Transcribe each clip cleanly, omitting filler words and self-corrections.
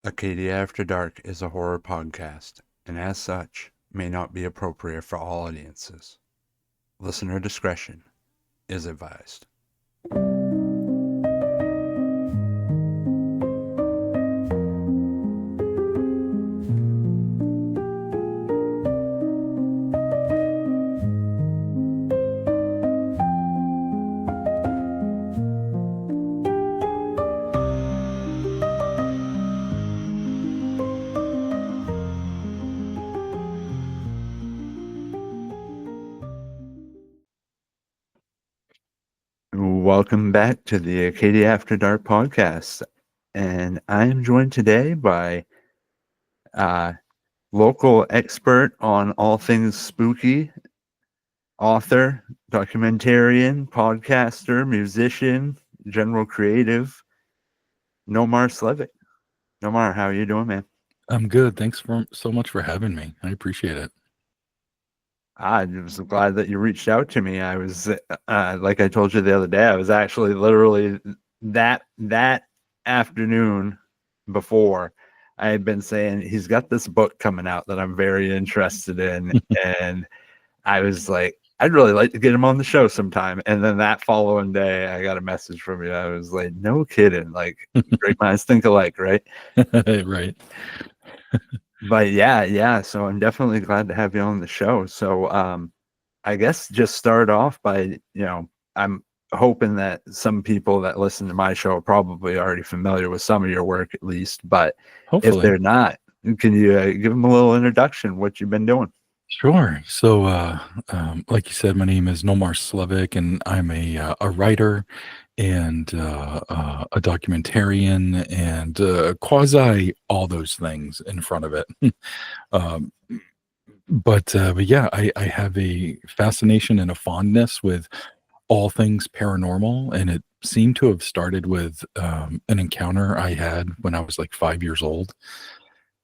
Acadia After Dark is a horror podcast, and as such, may not be appropriate for all audiences. Listener discretion is advised. Welcome back to the Acadia After Dark podcast, and I am joined today by local expert on all things spooky, author, documentarian, podcaster, musician, general creative, Nomar Slevik. Nomar, how are you doing, man? I'm good. Thanks so much for having me. I appreciate it. I was glad that you reached out to me. I was, like I told you the other day, I was actually literally that afternoon before I had been saying he's got this book coming out that I'm very interested in, and I was like, I'd really like to get him on the show sometime. And then that following day, I got a message from you. I was like, no kidding, like great minds think alike, right? Right. But yeah. So I'm definitely glad to have you on the show. So I guess just start off by, I'm hoping that some people that listen to my show are probably already familiar with some of your work at least. But if they're not, can you give them a little introduction, what you've been doing? Sure. So, like you said, my name is Nomar Slevik, and I'm a writer and a documentarian and quasi all those things in front of it. um, but yeah, I have a fascination and a fondness with all things paranormal, and it seemed to have started with an encounter I had when I was like 5 years old.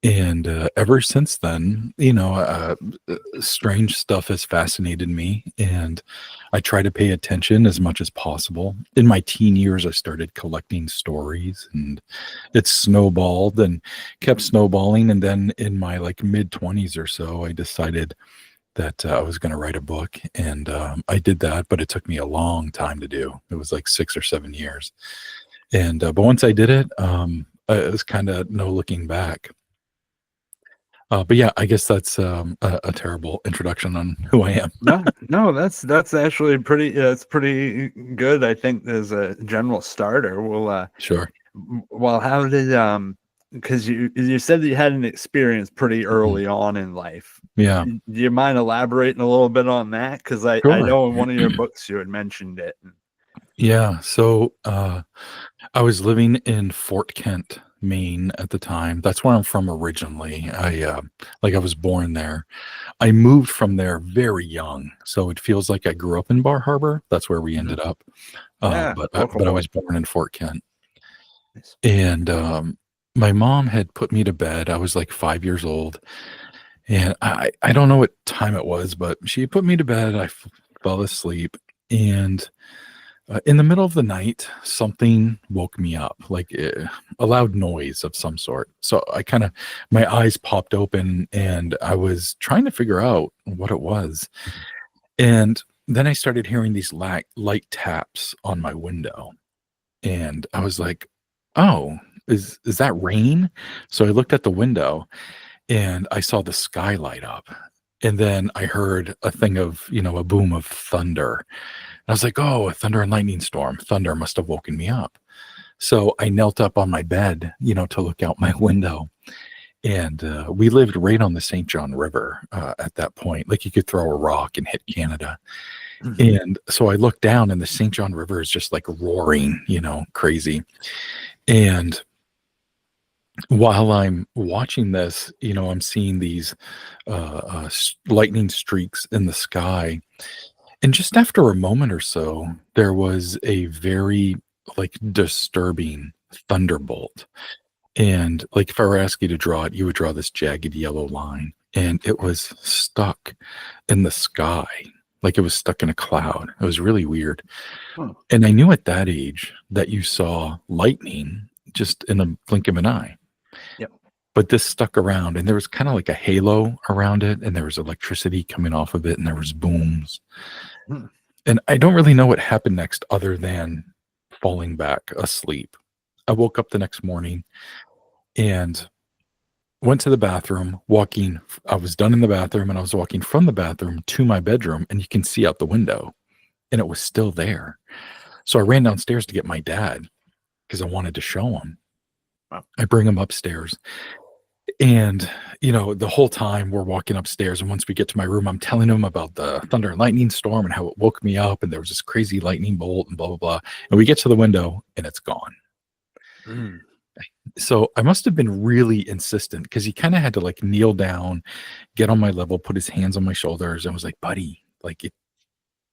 And ever since then, strange stuff has fascinated me, and I try to pay attention as much as possible. In my teen years, I started collecting stories, and it snowballed and kept snowballing. And then in my like mid 20s or so, I decided that I was going to write a book, and I did that, but it took me a long time to do. It was like 6 or 7 years, and but once I did it, it was kind of no looking back. But yeah, I guess that's a terrible introduction on who I am. No, that's actually pretty. It's pretty good. I think as a general starter. Well, Sure. well, how did because you said that you had an experience pretty early on in life. Yeah. Do you mind elaborating a little bit on that? Because I Sure. know in one of your books you had mentioned it. Yeah. So I was living in Fort Kent, Maine at the time. That's where I'm from originally. I was born there. I moved from there very young, so it feels like I grew up in Bar Harbor. That's where we ended up. Yeah, But I was born in Fort Kent, Nice. and my mom had put me to bed. I was like 5 years old, and I don't know what time it was, but she put me to bed. I fell asleep, and in the middle of the night, something woke me up, like a loud noise of some sort. So my eyes popped open, and I was trying to figure out what it was. And then I started hearing these light taps on my window, and I was like, "Oh, is that rain?" So I looked at the window, and I saw the sky light up. And then I heard a boom of thunder. I was like, "Oh, a thunder and lightning storm. Thunder must have woken me up." So I knelt up on my bed, to look out my window. And we lived right on the St. John River at that point. Like you could throw a rock and hit Canada. And so I looked down, and the St. John River is just like roaring, crazy. And while I'm watching this, I'm seeing these lightning streaks in the sky. And just after a moment or so, there was a very like disturbing thunderbolt. And like if I were asked you to draw it, you would draw this jagged yellow line. And it was stuck in the sky, like it was stuck in a cloud. It was really weird. Huh. And I knew at that age that you saw lightning just in a blink of an eye. Yep. but this stuck around, and there was kind of like a halo around it, and there was electricity coming off of it, and there was booms. Hmm. And I don't really know what happened next other than falling back asleep. I woke up the next morning and went to the bathroom, I was done in the bathroom, and I was walking from the bathroom to my bedroom, and you can see out the window, and it was still there. So I ran downstairs to get my dad because I wanted to show him. Wow. I bring him upstairs, and the whole time we're walking upstairs, and once we get to my room, I'm telling him about the thunder and lightning storm and how it woke me up, and there was this crazy lightning bolt and blah blah blah. And we get to the window, and it's gone. Mm. So I must have been really insistent because he kind of had to like kneel down, get on my level, put his hands on my shoulders, and was like, "Buddy, like it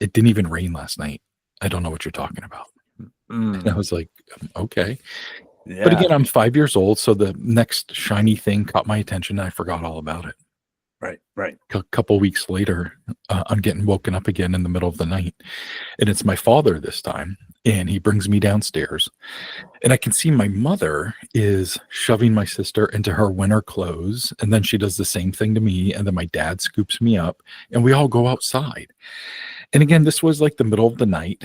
didn't even rain last night. I don't know what you're talking about." And I was like, "Okay." Yeah. But again, I'm 5 years old, so the next shiny thing caught my attention, and I forgot all about it. Right. A couple weeks later, I'm getting woken up again in the middle of the night, and it's my father this time, and he brings me downstairs, and I can see my mother is shoving my sister into her winter clothes, and then she does the same thing to me, and then my dad scoops me up, and we all go outside. And again, this was like the middle of the night.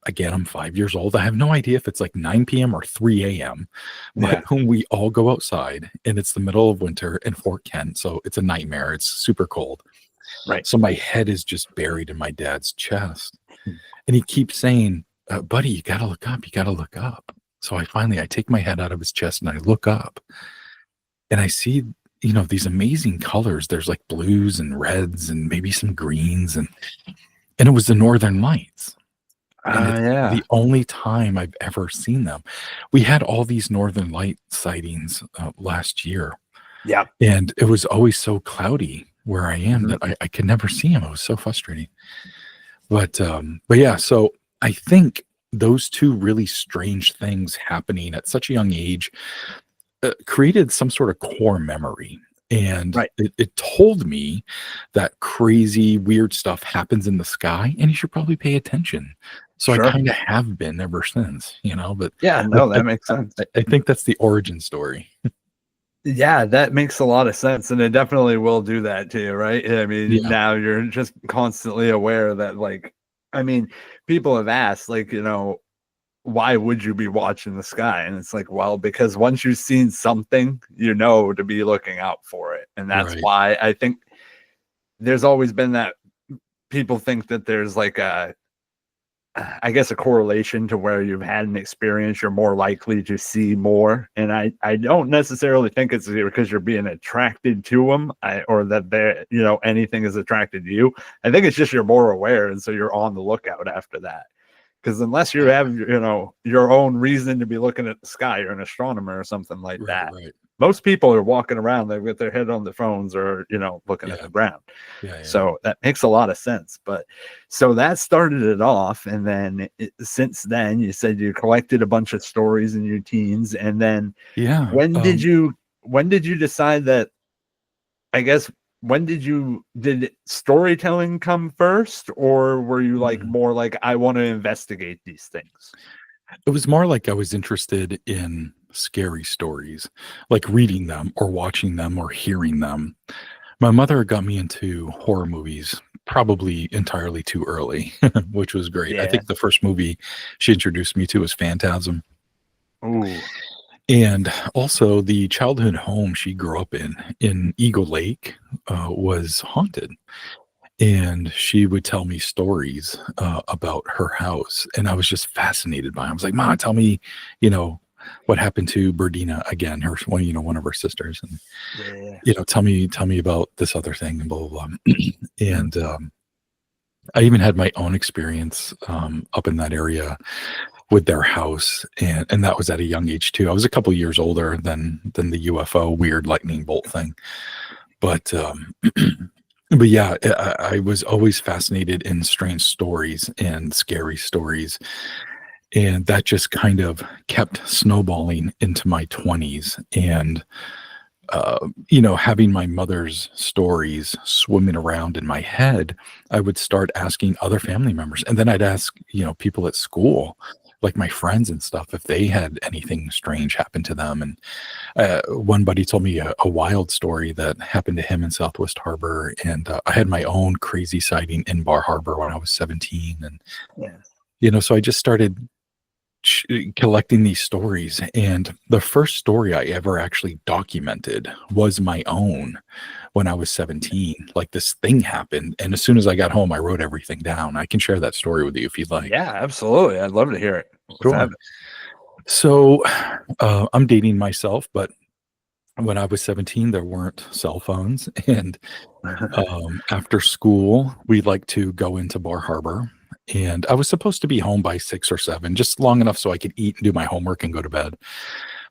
Again, I'm 5 years old. I have no idea if it's like 9 p.m. or 3 a.m. But when we all go outside, and it's the middle of winter in Fort Kent, so it's a nightmare. It's super cold. Right. So my head is just buried in my dad's chest. And he keeps saying, "Buddy, you got to look up. You got to look up." So I take my head out of his chest and I look up, and I see, these amazing colors. There's like blues and reds and maybe some greens, and it was the Northern Lights. And it's the only time I've ever seen them. We had all these Northern Light sightings last year. Yeah. And it was always so cloudy where I am that I could never see them. It was so frustrating. But yeah, so I think those two really strange things happening at such a young age created some sort of core memory. And it told me that crazy, weird stuff happens in the sky, and you should probably pay attention. So I kind of have been ever since, but yeah, no, that makes sense. I think that's the origin story. Yeah, that makes a lot of sense. And it definitely will do that to you, right? I mean, now you're just constantly aware that, like, I mean, people have asked, like, why would you be watching the sky? And it's like, well, because once you've seen something, to be looking out for it. And that's why I think there's always been that people think that there's like a correlation to where you've had an experience, you're more likely to see more. And I don't necessarily think it's because you're being attracted to them or that they're, anything is attracted to you. I think it's just you're more aware. And so you're on the lookout after that. Because unless you have, your own reason to be looking at the sky, you're an astronomer or something like that. Right. Most people are walking around, they've got their head on the phones or, looking at the ground. So that makes a lot of sense. But so that started it off. And then since then, you said you collected a bunch of stories in your teens. And then when did you decide that, did storytelling come first, or were you like more like, I want to investigate these things? It was more like I was interested in scary stories, like reading them or watching them or hearing them. My mother got me into horror movies probably entirely too early, which was great. I think the first movie she introduced me to was Phantasm. Ooh. And also the childhood home she grew up in Eagle Lake, was haunted. And she would tell me stories about her house. And I was just fascinated by it. I was like, "Mom, tell me, what happened to Berdina again, one of her sisters. And, tell me about this other thing and blah, blah, blah." And I even had my own experience up in that area with their house, and that was at a young age too. I was a couple years older than the UFO weird lightning bolt thing, but but yeah, I was always fascinated in strange stories and scary stories, and that just kind of kept snowballing into my 20s. And having my mother's stories swimming around in my head, I would start asking other family members, and then I'd ask people at school, like my friends and stuff, if they had anything strange happen to them. And one buddy told me a wild story that happened to him in Southwest Harbor. And I had my own crazy sighting in Bar Harbor when I was 17. And, so I just started collecting these stories. And the first story I ever actually documented was my own when I was 17. Like, this thing happened. And as soon as I got home, I wrote everything down. I can share that story with you if you'd like. Yeah, absolutely. I'd love to hear it. Sure. So I'm dating myself, but when I was 17, there weren't cell phones. And after school, we'd like to go into Bar Harbor. And I was supposed to be home by 6 or 7, just long enough so I could eat and do my homework and go to bed.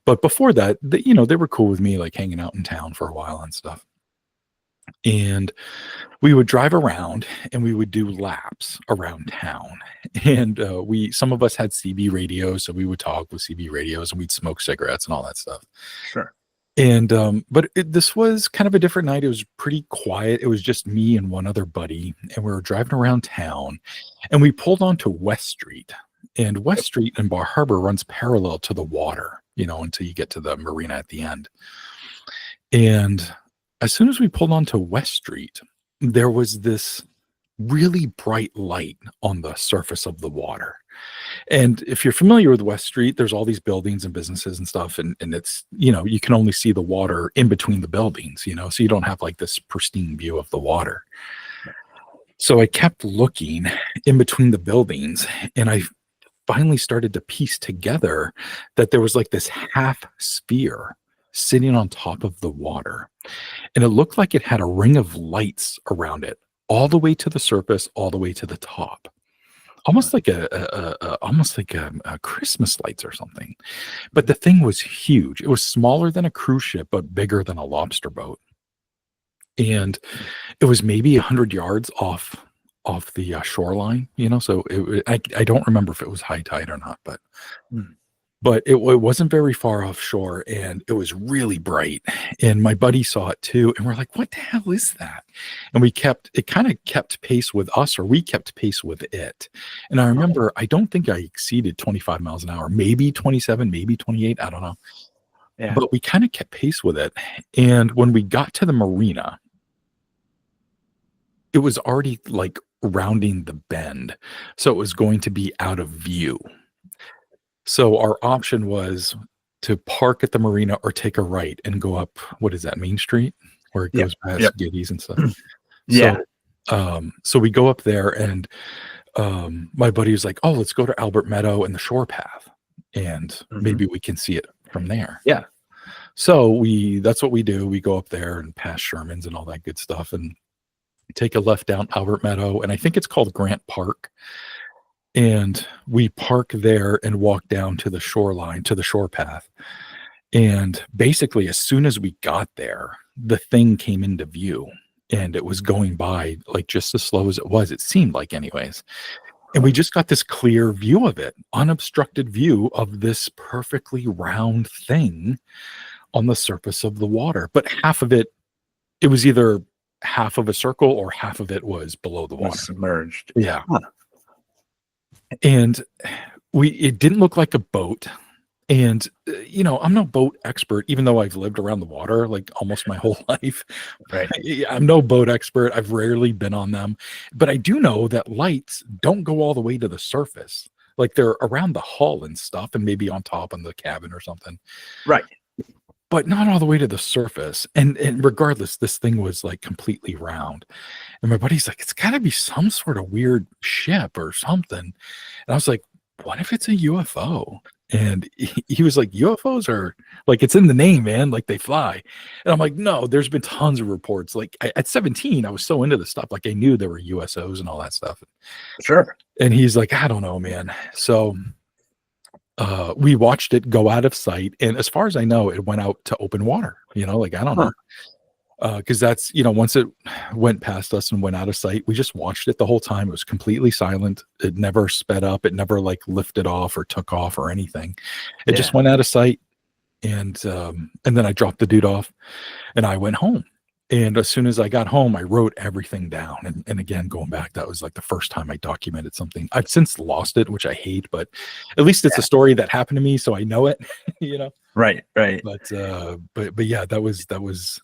But before that, they were cool with me, like hanging out in town for a while and stuff. And we would drive around and we would do laps around town. And some of us had CB radios, so we would talk with CB radios and we'd smoke cigarettes and all that stuff. Sure. And but this was kind of a different night. It was pretty quiet. It was just me and one other buddy, and we were driving around town, and we pulled onto West Street. And West Street in Bar Harbor runs parallel to the water, until you get to the marina at the end. And as soon as we pulled onto West Street, there was this really bright light on the surface of the water. And if you're familiar with West Street, there's all these buildings and businesses and stuff. And it's, you can only see the water in between the buildings, so you don't have like this pristine view of the water. So I kept looking in between the buildings, and I finally started to piece together that there was like this half sphere sitting on top of the water. And it looked like it had a ring of lights around it, all the way to the surface, all the way to the top. Almost like a Christmas lights or something. But the thing was huge. It was smaller than a cruise ship, but bigger than a lobster boat. And it was maybe 100 yards off the shoreline, so I don't remember if it was high tide or not, but it wasn't very far offshore, and it was really bright. And my buddy saw it too, and we're like, what the hell is that? And it kind of kept pace with us, or we kept pace with it. And I remember, I don't think I exceeded 25 miles an hour, maybe 27, maybe 28, I don't know. Yeah. But we kind of kept pace with it. And when we got to the marina, it was already like rounding the bend, so it was going to be out of view. So our option was to park at the marina or take a right and go up, what is that, Main Street, where it goes past Giddy's and stuff. So we go up there, and my buddy was like, oh, let's go to Albert Meadow and the shore path, and maybe we can see it from there. Yeah. So that's what we do. We go up there and past Sherman's and all that good stuff, and take a left down Albert Meadow, and I think it's called Grant Park. And we park there and walk down to the shoreline, to the shore path. And basically, as soon as we got there, the thing came into view, and it was going by like just as slow as it was. It seemed like, anyways. And we just got this clear view of it, unobstructed view of this perfectly round thing on the surface of the water. But half of it was either half of a circle or half of it was below the water. Submerged. Yeah. Huh. And it didn't look like a boat. And, I'm no boat expert, even though I've lived around the water like almost my whole life. Right. I'm no boat expert. I've rarely been on them. But I do know that lights don't go all the way to the surface. Like, they're around the hull and stuff, and maybe on top in the cabin or something. Right. But not all the way to the surface. And regardless, this thing was like completely round. And my buddy's like, it's got to be some sort of weird ship or something. And I was like, what if it's a UFO? And he was like, UFOs are like, it's in the name, man. Like, they fly. And I'm like, no, there's been tons of reports. Like, at 17, I was so into this stuff. Like, I knew there were USOs and all that stuff. Sure. And he's like, I don't know, man. So we watched it go out of sight, and as far as I know, it went out to open water. Like, I don't know, because that's once it went past us and went out of sight, we just watched it the whole time. It was completely silent. It never sped up. It never like lifted off or took off or anything. It just went out of sight, and then I dropped the dude off, and I went home. And as soon as I got home, I wrote everything down. And again, going back, that was like the first time I documented something. I've since lost it, which I hate, but at least it's a story that happened to me, so I know it, you know. Right, right. But yeah, that was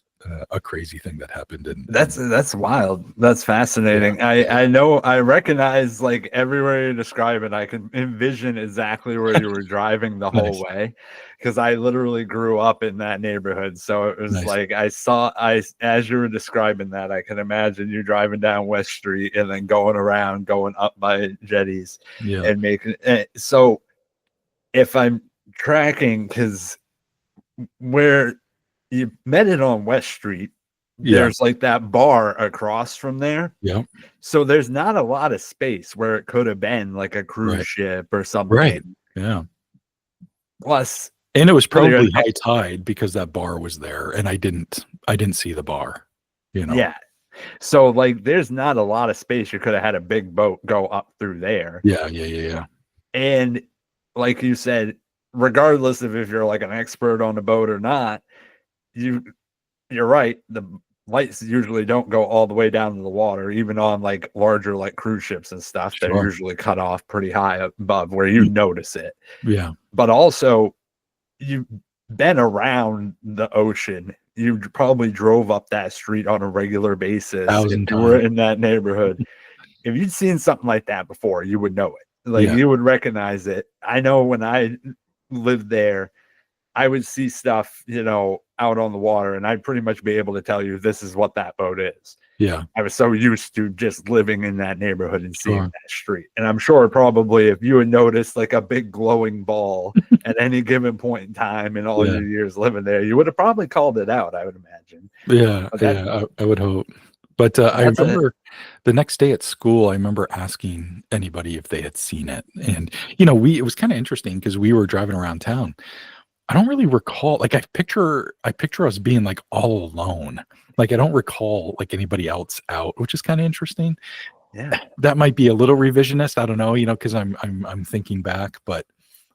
a crazy thing that happened. That's wild. That's fascinating. Yeah. I know, I recognize like everywhere you describe it. I can envision exactly where you were driving the whole Nice, way, because I literally grew up in that neighborhood. So it was nice. like I as you were describing that, I can imagine you driving down West Street and then going around, going up by Jetties, Yeah, and making so. If I'm tracking, because where you met it on West Street, yeah, there's like that bar across from there. yeah. So there's not a lot of space where it could have been like a cruise Right, ship or right. something. Yeah. Plus, And it was earlier, probably high tide because that bar was there, and I didn't see the bar, you know? yeah. So like there's not a lot of space. You could have had a big boat go up through there. Yeah, yeah, yeah, yeah. And like you said, regardless of if you're like an expert on the boat or not, you you're right. The lights usually don't go all the way down to the water, even on like larger like cruise ships and stuff. They're Sure. usually cut off pretty high above where you notice it. Yeah, But also, you've been around the ocean. You probably drove up that street on a regular basis. If 1,000 you were times. in that neighborhood, if you'd seen something like that before, you would know it. Like Yeah, you would recognize it. I know when I lived there, I would see stuff, out on the water, and I'd pretty much be able to tell you this is what that boat is. yeah, I was so used to just living in that neighborhood and seeing sure. that street. And I'm sure probably if you had noticed like a big glowing ball at any given point in time in all Yeah, your years living there, you would have probably called it out, I would imagine. yeah, But yeah, I would hope. But, I that's a remember the next day at school, I remember asking anybody if they had seen it, and, it was kinda interesting because we were driving around town. I don't really recall like, I picture us being, like, all alone. Like, I don't recall, like, anybody else out, which is kinda interesting. yeah. That might be a little revisionist, I don't know, because I'm thinking back, but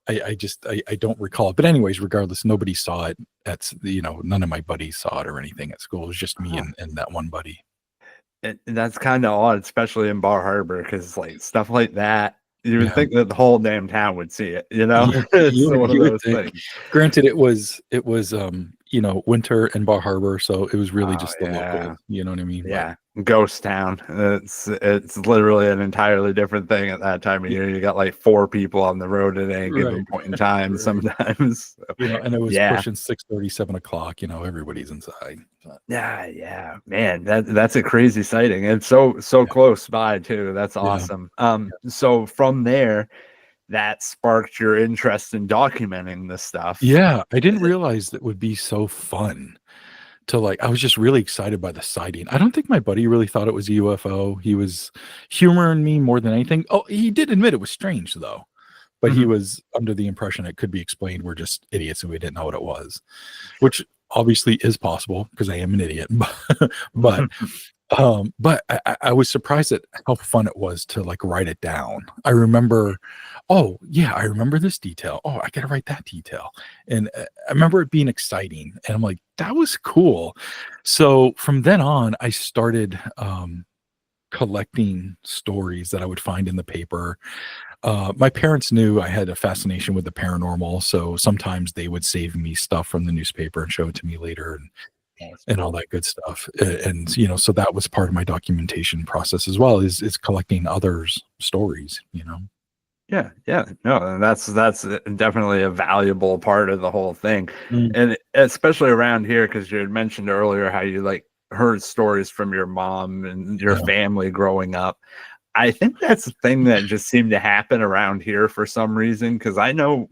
I just I don't recall. But anyways, regardless, nobody saw it none of my buddies saw it or anything at school. It was just me Huh. and that one buddy. And that's kind of odd, especially in Bar Harbor, because like stuff like that, you would Yeah. think that the whole damn town would see it, Yeah, It's you would one of you would those think. things. Granted, it was, winter in Bar Harbor, so it was really Oh just the local, yeah. you know what I mean? But Yeah, ghost town. It's literally an entirely different thing at that time of y year. You got like 4 people on the road at any right, given point in time right. sometimes. So, And it was yeah. pushing 6:30, 7 o'clock. Everybody's inside. But Yeah, yeah. Man, that's a crazy sighting. It's so yeah, close by too. That's yeah, awesome. yeah. So from there, that sparked your interest in documenting this stuff. Yeah, I didn't realize that would be so fun to, like I was just really excited by the sighting. I don't think my buddy really thought it was a UFO. He was humoring me more than anything. Oh, he did admit it was strange, though, but he Mhm. was under the impression it could be explained. We're just idiots and we didn't know what it was, which obviously is possible because I am an idiot. But but I was surprised at how fun it was to, like, write it down. I remember, "Oh, yeah, I remember this detail. Oh, I gotta write that detail." And, I remember it being exciting, and I'm like, "That was cool." So, from then on, I started, collecting stories that I would find in the paper. My parents knew I had a fascination with the paranormal, so sometimes they would save me stuff from the newspaper and show it to me later, That's and all cool. that good stuff. And so that was part of my documentation process as well, is collecting others' stories. Yeah, yeah. No, and that's definitely a valuable part of the whole thing. Mm, And especially around here, because you had mentioned earlier how you like heard stories from your mom and your yeah. family growing up. I think that's the thing that just seemed to happen around here for some reason. Because I know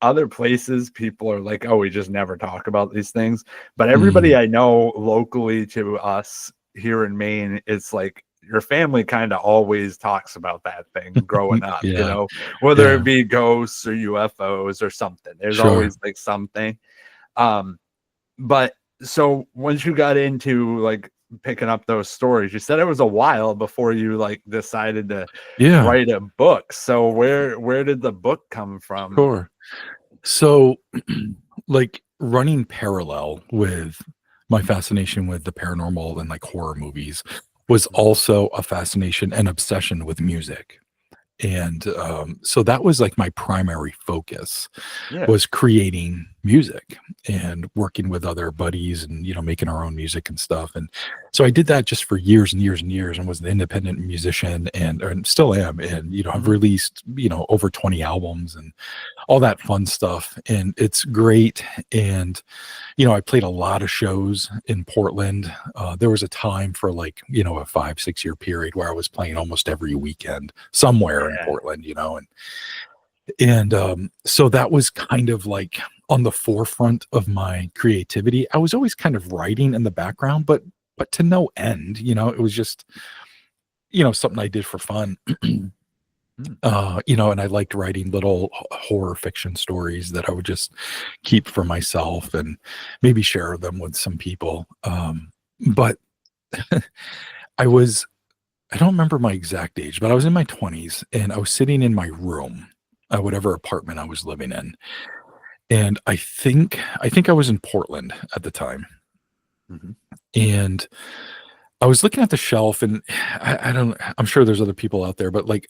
other places people are like, oh, we just never talk about these things. But everybody Mhm. I know locally to us here in Maine, it's like your family kind of always talks about that thing growing up, Yeah, whether it yeah, be ghosts or UFOs or something. There's sure. always like something. Um, but so once you got into like picking up those stories, you said it was a while before you like decided to Yeah, write a book. So where did the book come from? sure. So, like, running parallel with my fascination with the paranormal and like horror movies was Mhm. also a fascination and obsession with music. And so that was like my primary focus, Yeah. was creating music and working with other buddies and, you know, making our own music and stuff. And so I did that just for years and years and years, and was an independent musician, and still am. And, you know, I've Mhm. released, you know, over 20 albums and all that fun stuff. And it's great. And, you know, I played a lot of shows in Portland. There was a time for like, you know, a 5, 6 year period where I was playing almost every weekend somewhere in Yeah. Portland, you know, and so that was kind of like on the forefront of my creativity. I was always kind of writing in the background, but to no end, you know, it was just, you know, something I did for fun. Mm. You know, and I liked writing little horror fiction stories that I would just keep for myself and maybe share them with some people. But I was, I don't remember my exact age, but I was in my 20s and I was sitting in my room, whatever apartment I was living in. And I think I was in Portland at the time. Mhm. And I was looking at the shelf, and I don't, I'm sure there's other people out there, but like,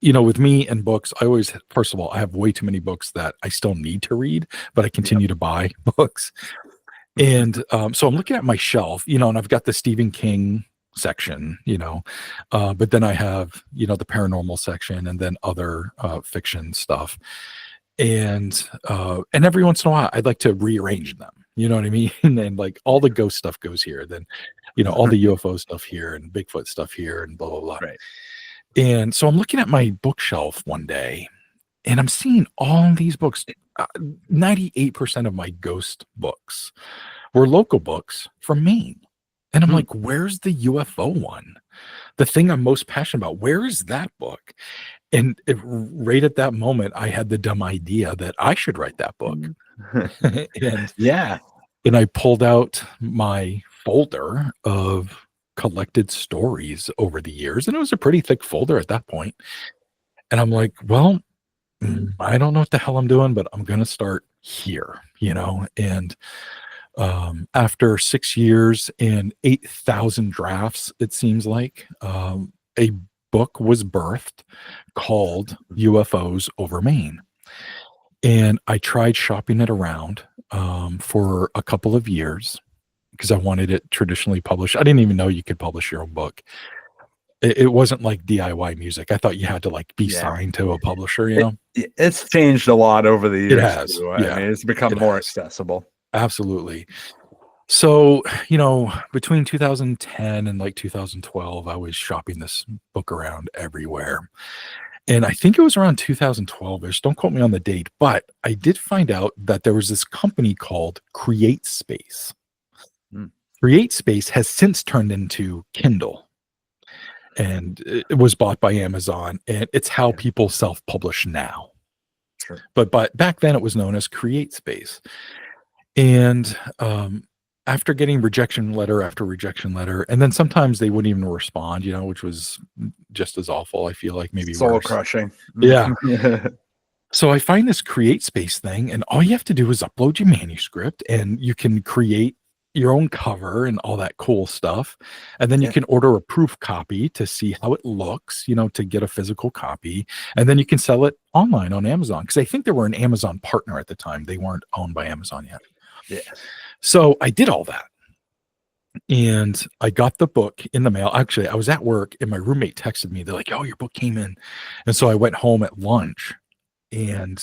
you know, with me and books, I always, first of all, I have way too many books that I still need to read, but I Yep. continue to buy books. And so I'm looking at my shelf, you know, and I've got the Stephen King section, you know, but then I have, you know, the paranormal section and then other fiction stuff. And every once in a while I'd like to rearrange them. You know what I mean? And like all the ghost stuff goes here, then, you know, all the UFO stuff here and Bigfoot stuff here and blah blah blah. Right. And so I'm looking at my bookshelf one day and I'm seeing all these books. 98% of my ghost books were local books from Maine. And I'm Hmm. like, where's the UFO one? The thing I'm most passionate about, where is that book? And right at that moment, I had the dumb idea that I should write that book. and Yeah. and I pulled out my folder of collected stories over the years, and it was a pretty thick folder at that point. And I'm like, well, I don't know what the hell I'm doing, but I'm gonna start here, you know. And after 6 years and 8,000 drafts, it seems like, a book was birthed called UFOs Over Maine. And I tried shopping it around for a couple of years because I wanted it traditionally published. I didn't even know you could publish your own book. It wasn't like DIY music. I thought you had to like be Yeah. signed to a publisher, you know? It's changed a lot over the It years has. too. I Yeah, mean, it's become it more has. accessible. Absolutely. So, you know, between 2010 and like 2012, I was shopping this book around everywhere. And I think it was around 2012ish. Don't quote me on the date, but I did find out that there was this company called Create Space. Mm. Create Space has since turned into Kindle, and it was bought by Amazon, and it's how Yeah. people self-publish now. Sure. But back then it was known as Create Space. And after getting rejection letter after rejection letter, and then sometimes they wouldn't even respond, you know, which was just as awful. I feel like maybe Soul worse. crushing. Yeah. So I find this Create Space thing, and all you have to do is upload your manuscript, and you can create your own cover and all that cool stuff. And then you Yeah. can order a proof copy to see how it looks, you know, to get a physical copy. And then you can sell it online on Amazon, because I think they were an Amazon partner at the time. They weren't owned by Amazon yet. Yeah. So I did all that. And I got the book in the mail. Actually, I was at work and my roommate texted me. They're like, "Oh, your book came in." And so I went home at lunch and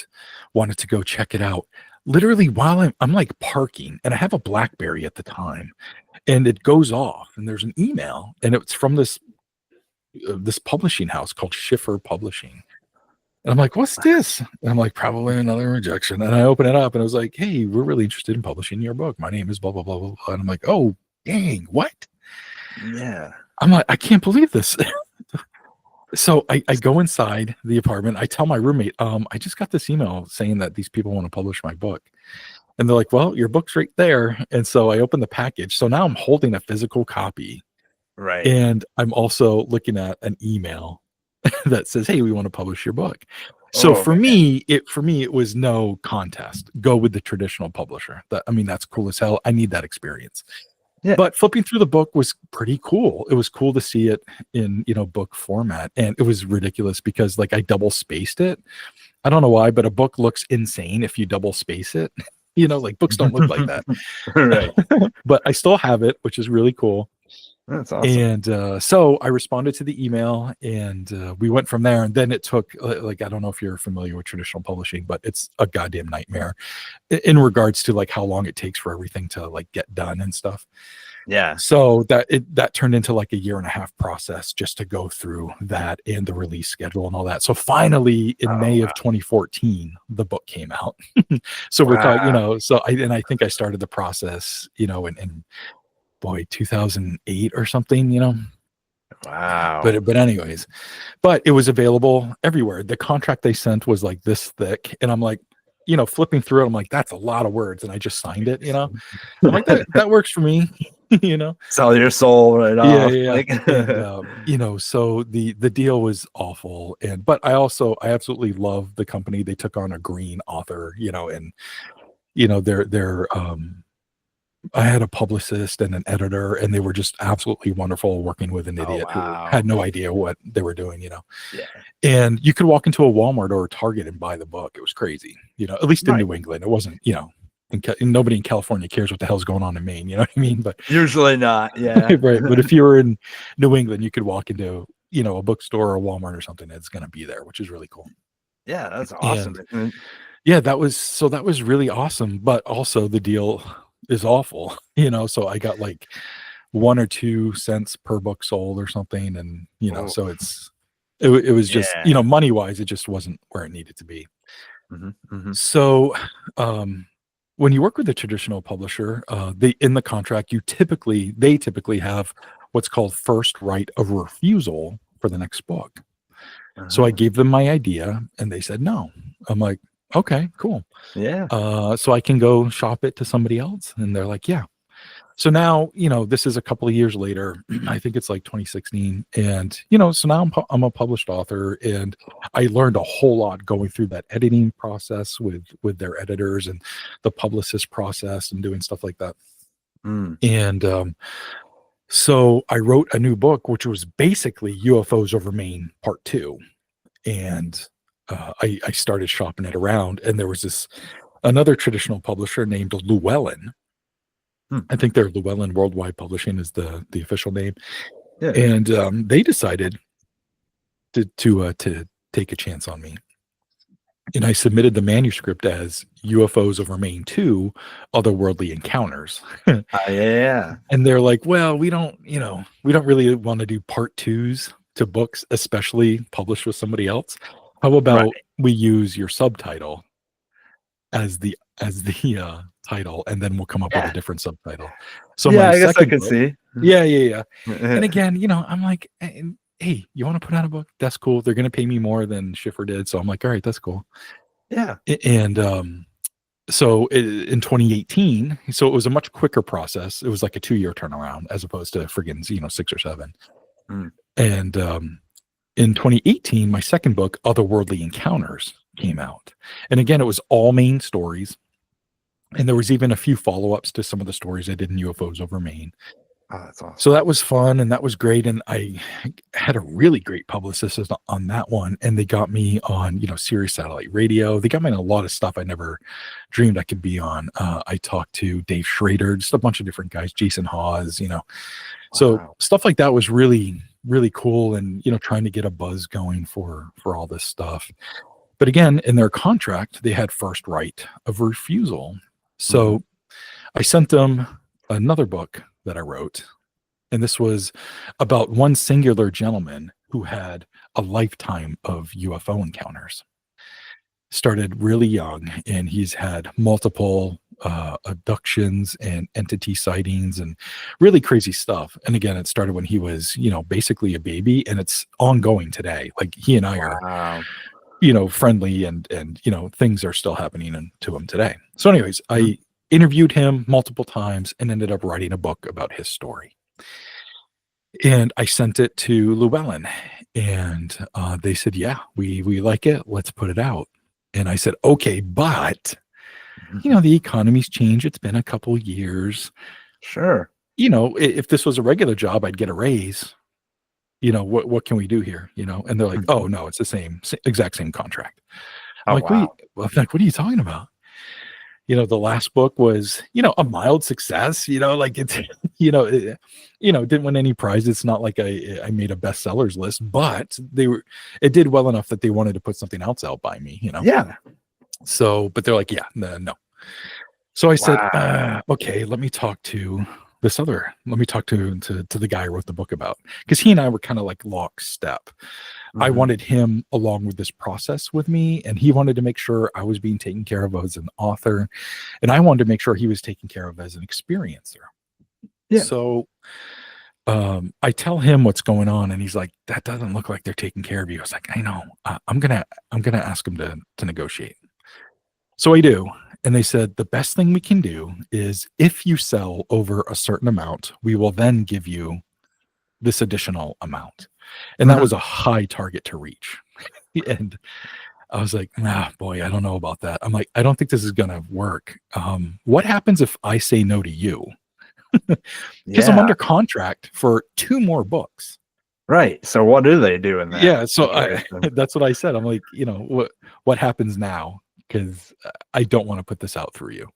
wanted to go check it out. Literally, while I'm like parking, and I have a BlackBerry at the time, and it goes off, and there's an email, and it's from this publishing house called Schiffer Publishing. And I'm like, "What's this?" And I'm like, "Probably another rejection." And I open it up, and I was like, "Hey, we're really interested in publishing your book. My name is blah blah blah blah blah." And I'm like, "Oh, dang, what?" Yeah. I'm like, "I can't believe this." So I go inside the apartment. I tell my roommate, I just got this email saying that these people want to publish my book. And they're like, "Well, your book's right there." And so I open the package. So now I'm holding a physical copy. Right. And I'm also looking at an email that says, "Hey, we want to publish your book." So Oh for man. me, it was no contest. Go with the traditional publisher. That's cool as hell. I need that experience. Yeah. But flipping through the book was pretty cool. It was cool to see it in, book format. And it was ridiculous because like I double spaced it. I don't know why, but a book looks insane if you double space it. Like books don't look like that. Right. But I still have it, which is really cool. That's awesome. And so I responded to the email, and we went from there. And then it took like, I don't know if you're familiar with traditional publishing, but it's a goddamn nightmare in regards to like how long it takes for everything to like get done and stuff. Yeah. So that turned into like a 1.5 year process just to go through that and the release schedule and all that. So finally in Oh, May wow. of 2014, the book came out. So we're Wow. talking, so I think I started the process, in boy, 2008 or something, Wow. but anyways, but it was available everywhere. The contract they sent was like this thick, and I'm like, flipping through it, I'm like, that's a lot of words, and I just signed it. I'm like, that works for me. Sell your soul right Yeah, off. yeah, Like, yeah. And so the deal was awful, but I absolutely love the company. They took on a green author, and they're I had a publicist and an editor, and they were just absolutely wonderful working with an oh idiot who wow. had no idea what they were doing, Yeah. And you could walk into a Walmart or a Target and buy the book. It was crazy, at least in Right. New England. It wasn't, and nobody in California cares what the hell's going on in Maine. You know what I mean? But Usually not. Yeah. right. But if you were in New England, you could walk into, a bookstore or a Walmart or something that's going to be there, which is really cool. Yeah, that's awesome. And yeah, that was really awesome. But also the deal is awful, so I got like 1 or 2 cents per book sold or something. And, so it was just, Yeah. money wise, it just wasn't where it needed to be. So, when you work with a traditional publisher, they in the contract, they typically have what's called first right of refusal for the next book. So I gave them my idea, and they said no. I'm like, okay, cool. Yeah. So I can go shop it to somebody else, and they're like, yeah. So now, this is a couple of years later. I think it's like 2016, and so now I'm a published author, and I learned a whole lot going through that editing process with their editors and the publicist process and doing stuff like that. And so I wrote a new book, which was basically UFOs over Maine Part 2, and I started shopping it around, and there was another traditional publisher named Llewellyn. I think they're Llewellyn Worldwide Publishing is the official name. Yeah. And they decided to take a chance on me. And I submitted the manuscript as UFOs over Maine 2, Otherworldly Encounters. Yeah. And they're like, well, we don't really want to do part 2s to books, especially published with somebody else. How about we use your subtitle as the title, and then we'll come up with a different subtitle. So yeah, my I guess I second can book, see. yeah. And again, I'm like, hey, you want to put out a book? That's cool. They're going to pay me more than Schiffer did. So I'm like, all right, that's cool. Yeah. And so in 2018, so it was a much quicker process. It was like a 2-year turnaround as opposed to friggin', 6 or 7. And in 2018, my second book, Otherworldly Encounters, came out. And again, it was all Maine stories. And there was even a few follow-ups to some of the stories I did in UFOs over Maine. Oh, that's awesome. So that was fun, and that was great. And I had a really great publicist on that one. And they got me on, Sirius Satellite Radio. They got me on a lot of stuff I never dreamed I could be on. I talked to Dave Schrader, just a bunch of different guys, Jason Hawes, So stuff like that was really, really cool. And, trying to get a buzz going for all this stuff. But again, in their contract, they had first right of refusal. So I sent them another book that I wrote, and this was about one singular gentleman who had a lifetime of UFO encounters. Started really young, and he's had multiple abductions and entity sightings and really crazy stuff. And again, it started when he was, basically a baby, and it's ongoing today. Like he and I are friendly and things are still happening to him today. So anyways, I interviewed him multiple times and ended up writing a book about his story. And I sent it to Llewellyn, and they said, "Yeah, we like it. Let's put it out." And I said, "Okay, but the economy's changed. It's been a couple years. Sure. If this was a regular job, I'd get a raise. What can we do here? And they're like, "Oh no, it's the exact same contract." I'm Oh, like, wow. what are you talking about? The last book was, a mild success, like it's, didn't win any prizes. It's not like I made a bestsellers list, but it did well enough that they wanted to put something else out by me, Yeah. So, but they're like, yeah, no. So I said, Wow. okay, let me talk to the guy I wrote the book about, because he and I were kind of like lockstep. I Mhm. wanted him along with this process with me, and he wanted to make sure I was being taken care of as an author, and I wanted to make sure he was taken care of as an experiencer. Yeah. So I tell him what's going on, and he's like, "That doesn't look like they're taking care of you." I was like, "I know. I'm gonna ask him to negotiate." So I do, and they said the best thing we can do is if you sell over a certain amount, we will then give you this additional amount, and that was a high target to reach. And I was like, boy, I don't know about that. I'm like, I don't think this is gonna work. What happens if I say no to you? Because I'm Yeah. under contract for 2 more books. Right. So what do they do in that Yeah, so situation? that's what I said. I'm like, what happens now? Because I don't want to put this out through you.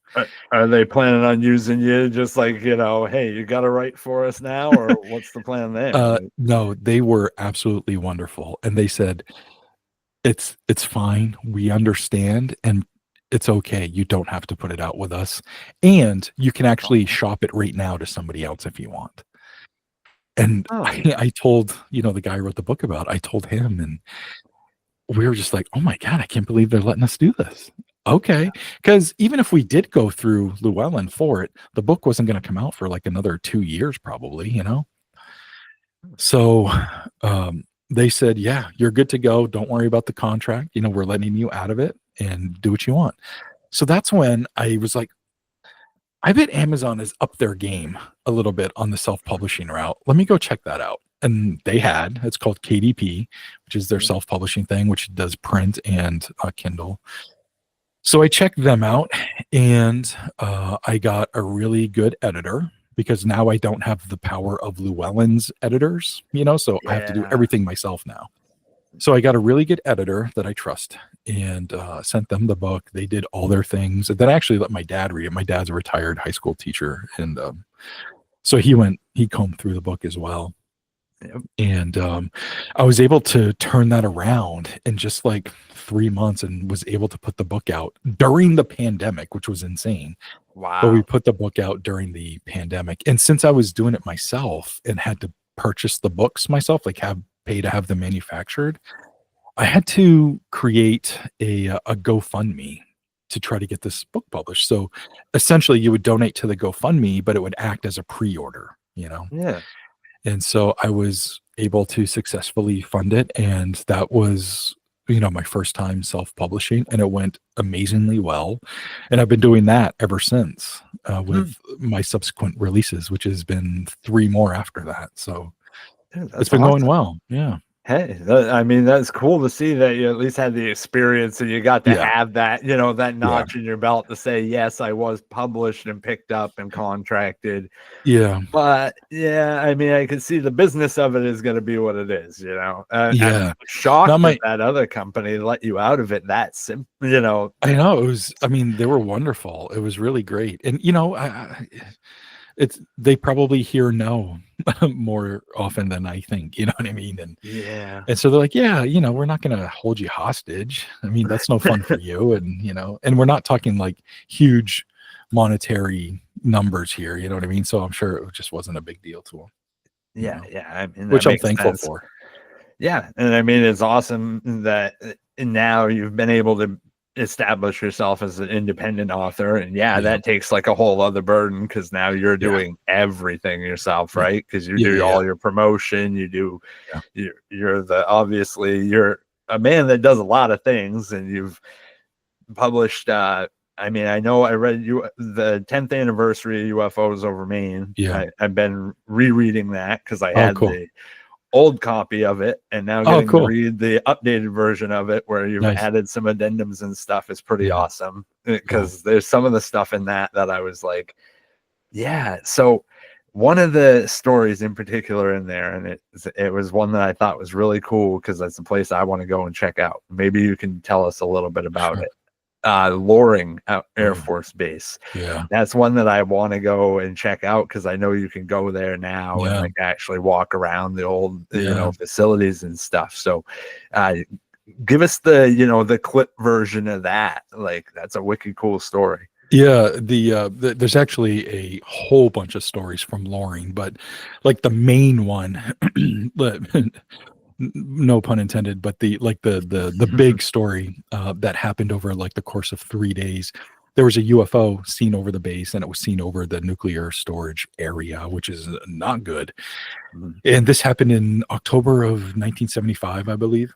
Are they planning on using you just like, hey, you got to write for us now, or what's the plan there? No, they were absolutely wonderful, and they said, "It's fine. We understand, and it's okay. You don't have to put it out with us, and you can actually shop it right now to somebody else if you want." And Oh, I told, the guy I wrote the book about, I told him, and we were just like, "Oh my god, I can't believe they're letting us do this." Okay, because even if we did go through Llewellyn for it, the book wasn't gonna come out for, like, another 2 years probably. So, they said, "Yeah, you're good to go. Don't worry about the contract. We're letting you out of it and do what you want." So that's when I was like, I bet Amazon has upped their game a little bit on the self-publishing route. Let me go check that out. And it's called KDP, which is their self-publishing thing, which does print and Kindle. So I checked them out, and I got a really good editor, because now I don't have the power of Llewellyn's editors, so I have to do yeah. everything myself now. So I got a really good editor that I trust, and sent them the book. They did all their things. And then I actually let my dad read it. My dad's a retired high school teacher, and so he combed through the book as well. Yep. And I was able to turn that around in just like 3 months, and was able to put the book out during the pandemic, which was insane. But we Wow. put the book out during the pandemic. And since I was doing it myself and had to purchase the books myself, like pay to have them manufactured, I had to create a GoFundMe to try to get this book published. So essentially you would donate to the GoFundMe, but it would act as a pre-order. Yeah. And so I was able to successfully fund it, and that was, my first time self-publishing, and it went amazingly well. And I've been doing that ever since, Hmm. with my subsequent releases, which has been 3 more after that. So Dude, it's that's been going awesome. well. Yeah. Hey, I mean, that's cool to see that you at least had the experience and you got to Yeah. have that, that Yeah. notch in your belt to say, yes, I was published and picked up and contracted. Yeah. But yeah, I mean, I can see the business of it is going to be what it is. I'm Yeah. shocked Not that my that other company let you out of it that simple. I know, I mean, they were wonderful. It was really great. And, they probably hear no more often than I think, you know what I mean? And Yeah. so they're like, "Yeah, we're not gonna hold you hostage. I mean, that's no fun for you." And, and we're not talking like huge monetary numbers here, you know what I mean? So I'm sure it just wasn't a big deal to them, Yeah, yeah. I mean, that which I'm makes thankful sense. for. Yeah, and I mean, it's awesome that now you've been able to establish yourself as an independent author, and yeah, Yeah. that takes like a whole other burden because now you're Yeah. doing everything yourself, Yeah. right? Because you Yeah. do Yeah. all your promotion, you do, Yeah. you're a man that does a lot of things, and you've published I mean, I know I read the 10th anniversary of UFOs over Maine. Yeah. I've been rereading that because I Oh, had cool. the old copy of it, and now Oh, getting to cool. read the updated version of it where you've Nice. added some addendums and stuff is pretty Yeah. awesome, because there's some of the stuff in that I was like, yeah. So one of the stories in particular in there, and it was one that I thought was really cool because that's a place I want to go and check out. Maybe you can tell us a little bit about Sure. it. Loring Air Oh, Force Base. yeah. That's one that I want to go and check out because I know you can go there now and Yeah. like actually walk around the old, Yeah. facilities and stuff. So, give us the clip version of that. Like, that's a wicked cool story. Yeah, there's actually a whole bunch of stories from Loring, but like the main one, but no pun intended, but the big story that happened over like the course of 3 days. There was a UFO seen over the base, and it was seen over the nuclear storage area, which is not good. Mhm. And this happened in October of 1975, I believe.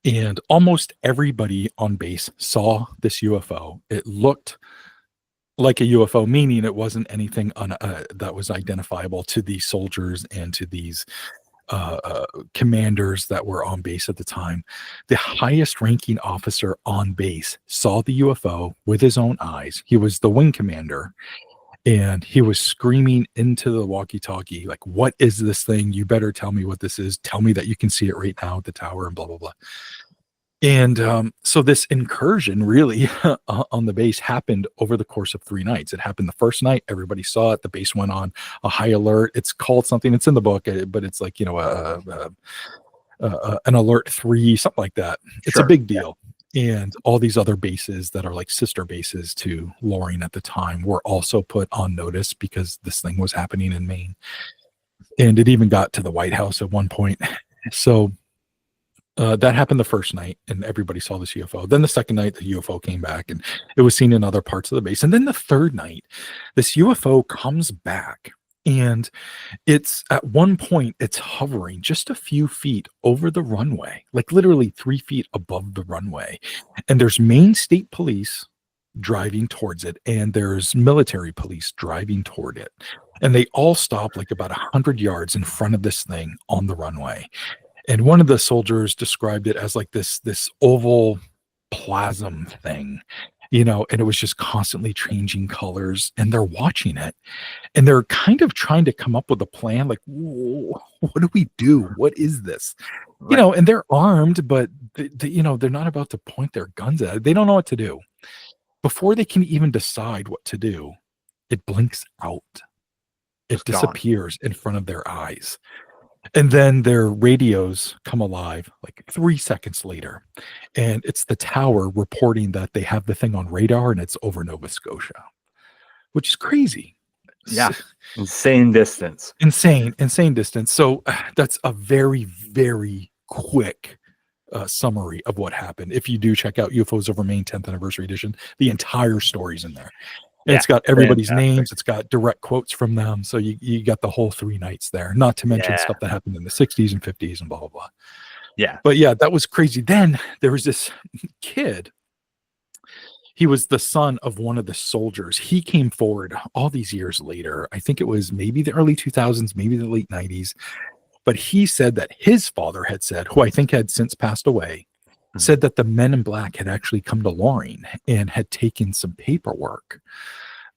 And almost everybody on base saw this UFO. It looked like a UFO, meaning it wasn't anything that was identifiable to these soldiers and to these commanders that were on base at the time. The highest ranking officer on base saw the UFO with his own eyes. He was the wing commander, and he was screaming into the walkie-talkie, like, "What is this thing? You better tell me what this is. Tell me that you can see it right now at the tower," and blah, blah, blah. And so this incursion really on the base happened over the course of 3 nights. It happened the first night, everybody saw it. The base went on a high alert. It's called something. It's in the book, but it's like an alert 3, something like that. It's a Sure. big deal. And all these other bases that are like sister bases to Loring at the time were also put on notice because this thing was happening in Maine. And it even got to the White House at one point. So that happened the first night, and everybody saw this UFO. Then the second night, the UFO came back, and it was seen in other parts of the base. And then the third night, this UFO comes back, and it's at one point, it's hovering just a few feet over the runway, like literally 3 feet above the runway. And there's Maine State Police driving towards it, and there's military police driving toward it. And they all stop like about 100 yards in front of this thing on the runway. And one of the soldiers described it as like this oval plasm thing, and it was just constantly changing colors, and they're watching it, and they're kind of trying to come up with a plan, like, what do we do? What is this? Right. And they're armed, but they're not about to point their guns at it. They don't know what to do. Before they can even decide what to do, it blinks out. It It's gone. disappears in front of their eyes. And then their radios come alive like 3 seconds later. And it's the tower reporting that they have the thing on radar and it's over Nova Scotia, which is crazy. Yeah. Insane distance. Insane distance. So that's a very, very quick summary of what happened. If you do check out UFOs Over Maine 10th anniversary edition, the entire story's in there. And it's got everybody's names. It's got direct quotes from them. So you got the whole 3 nights there, not to mention stuff that happened in the 60s and 50s and blah, blah, blah. Yeah. But yeah, that was crazy. Then there was this kid. He was the son of one of the soldiers. He came forward all these years later. I think it was maybe the early 2000s, maybe the late 90s. But he said that his father had said, who I think had since passed away, said that the men in black had actually come to Loring and had taken some paperwork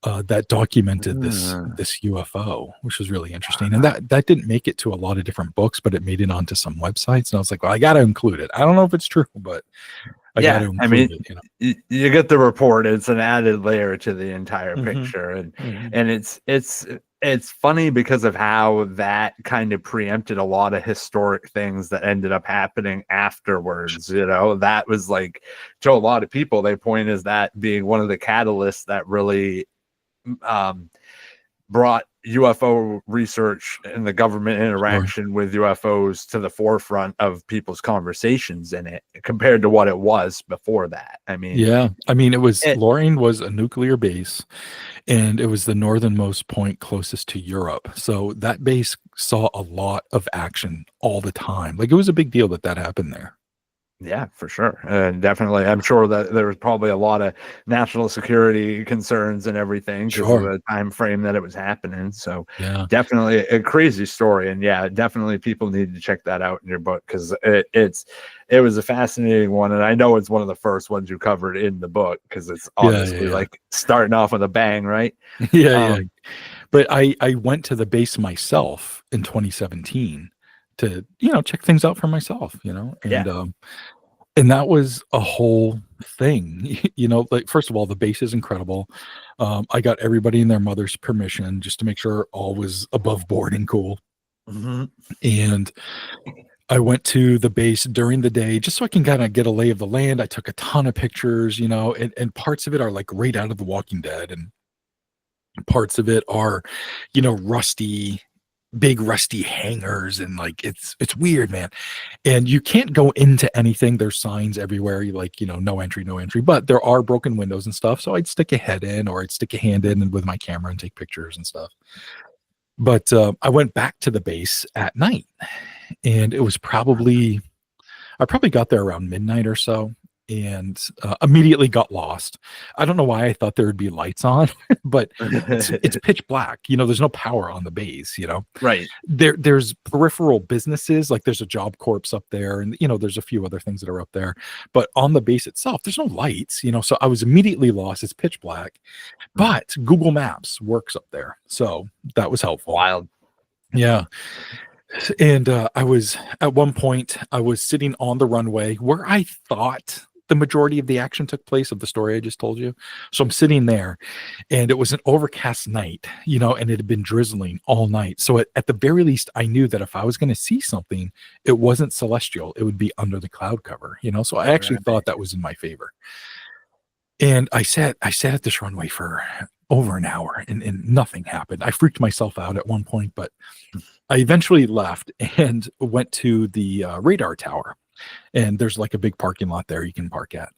that documented this UFO, which was really interesting. And that didn't make it to a lot of different books, but it made it onto some websites. And I was like, well, I got to include it. I don't know if it's true, but I got to include it. You get the report. It's an added layer to the entire picture, and it's funny because of how that kind of preempted a lot of historic things that ended up happening afterwards. That was like, to a lot of people, they point as that being one of the catalysts that really brought UFO research and the government interaction with UFOs to the forefront of people's conversations in it compared to what it was before that. I mean, Loring was a nuclear base, and it was the northernmost point closest to Europe. So that base saw a lot of action all the time. Like, it was a big deal that happened there. Yeah, for sure. Definitely. I'm sure that there was probably a lot of national security concerns and everything because of Sure. the time frame that it was happening. So Yeah. definitely a crazy story. And yeah, definitely people need to check that out in your book because it was a fascinating one. And I know it's one of the first ones you covered in the book because it's Yeah. obviously Yeah. like starting off with a bang, right? Yeah. Yeah. Yeah. Um, But I went to the base myself in 2017 to, check things out for myself, yeah. and that was a whole thing. Like, first of all, the base is incredible. I got everybody and their mother's permission just to make sure all was above board and cool. Mhm. And I went to the base during the day just so I can kind of get a lay of the land. I took a ton of pictures, and parts of it are like right out of The Walking Dead, and parts of it are, rusty, big rusty hangars, and like it's weird, man. And you can't go into anything. There's signs everywhere. You like, no entry, no entry. But there are broken windows and stuff. So I'd stick a head in, or I'd stick a hand in with my camera and take pictures and stuff. But I went back to the base at night, and it was I probably got there around midnight or so, and immediately got lost. I don't know why I thought there would be lights on, but it's pitch black. There's no power on the base. Right. There's peripheral businesses, like there's a Job Corps up there, and there's a few other things that are up there, but on the base itself there's no lights. So I was immediately lost. It's pitch black, but Google Maps works up there, so that was helpful. Wild. Yeah. And I was at one point, I was sitting on the runway where I thought the majority of the action took place of the story I just told you. So I'm sitting there, and it was an overcast night, and it had been drizzling all night. So at the very least, I knew that if I was going to see something, it wasn't celestial. It would be under the cloud cover, So I actually thought that was in my favor. And I sat at this runway for over an hour, and nothing happened. I freaked myself out at one point, but I eventually left and went to the radar tower. And there's like a big parking lot there you can park at.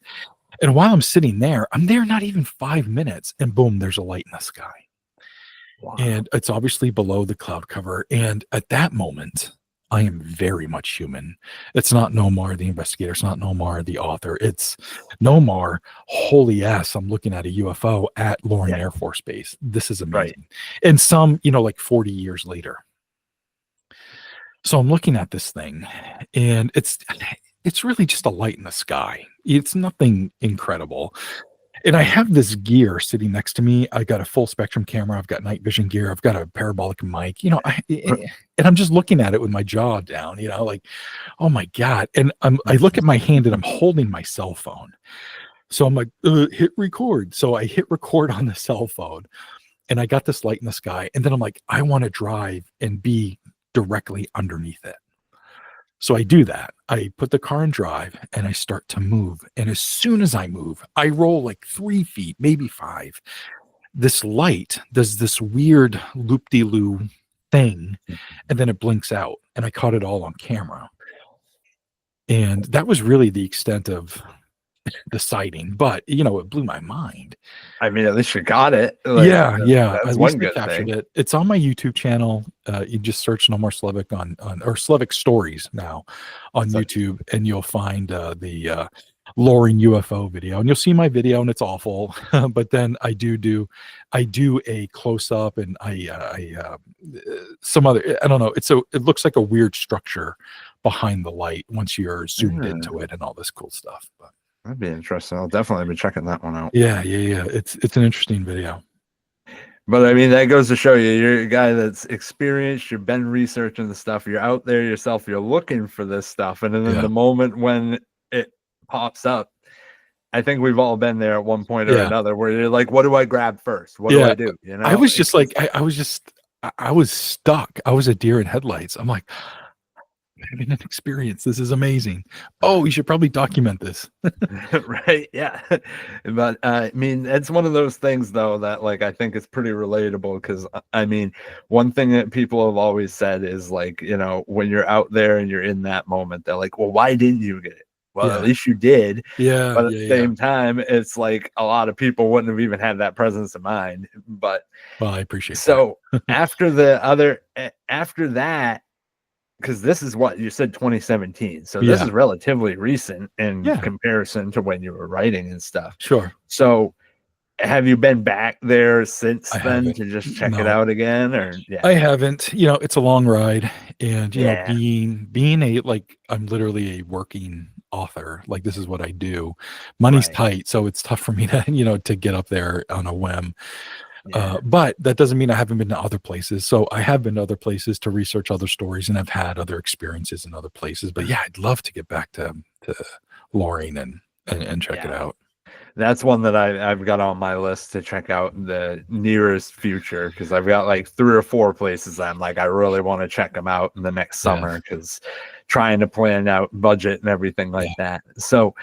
And while I'm sitting there, I'm there not even 5 minutes, and boom, there's a light in the sky. Wow. And it's obviously below the cloud cover. And at that moment, I am very much human. It's not Nomar, the investigator. It's not Nomar, the author. It's Nomar, holy ass, I'm looking at a UFO at Loring Air Force Base. This is amazing. Right. And some, like 40 years later. So I'm looking at this thing, and it's really just a light in the sky. It's nothing incredible. And I have this gear sitting next to me. I got a full spectrum camera. I've got night vision gear. I've got a parabolic mic, and I'm just looking at it with my jaw down, like, oh my God. And I look at my hand, and I'm holding my cell phone. So I'm like, hit record. So I hit record on the cell phone, and I got this light in the sky. And then I'm like, I want to drive and be directly underneath it. So I do that. I put the car in drive, and I start to move. And as soon as I move, I roll like 3 feet, maybe 5. This light does this weird loop-de-loo thing, and then it blinks out. And I caught it all on camera. And that was really the extent of the sighting, but it blew my mind. I mean, at least you got it. Like, yeah. That's At one least I good captured thing. it. It's on my YouTube channel. You just search Nomar Slevik on or Slevik Stories now on YouTube, and you'll find the Loring UFO video, and you'll see my video, and it's awful. But then I do a close up, and I some other, I don't know. It looks like a weird structure behind the light once you're zoomed into it, and all this cool stuff. But that'd be interesting. I'll definitely be checking that one out. yeah. It's an interesting video. But I mean, that goes to show you're a guy that's experienced. You've been researching the stuff. You're out there yourself. You're looking for this stuff, and then the moment when it pops up, I think we've all been there at one point or another, where you're like, "What do I grab first? What do I do?" I was just like, I was stuck. I was a deer in headlights. I'm like, having an experience. This is amazing. Oh, you should probably document this. Right. Yeah. But I mean, it's one of those things though that like I think is pretty relatable because I mean, one thing that people have always said is like, when you're out there and you're in that moment, they're like, well, why didn't you get it? Well, at least you did. Yeah. But at the same time, it's like a lot of people wouldn't have even had that presence of mind. But well, I appreciate so after that, because this is what you said, 2017. So this Yeah. is relatively recent in Yeah. comparison to when you were writing and stuff. Sure. So have you been back there since I then haven't. to just check it No, out again? Or I yeah. haven't. It's a long ride, and Yeah. being a like I'm literally a working author. Like this is what I do. Money's Right. tight, so it's tough for me to to get up there on a whim. Yeah. But that doesn't mean I haven't been to other places. So I have been to other places to research other stories, and I've had other experiences in other places. But yeah, I'd love to get back to Loring and check it Yeah. out. That's one that I've got on my list to check out in the nearest future, because I've got like 3 or 4 places that I'm like, I really want to check them out in the next Yeah. summer, because trying to plan out budget and everything like Yeah. that. So,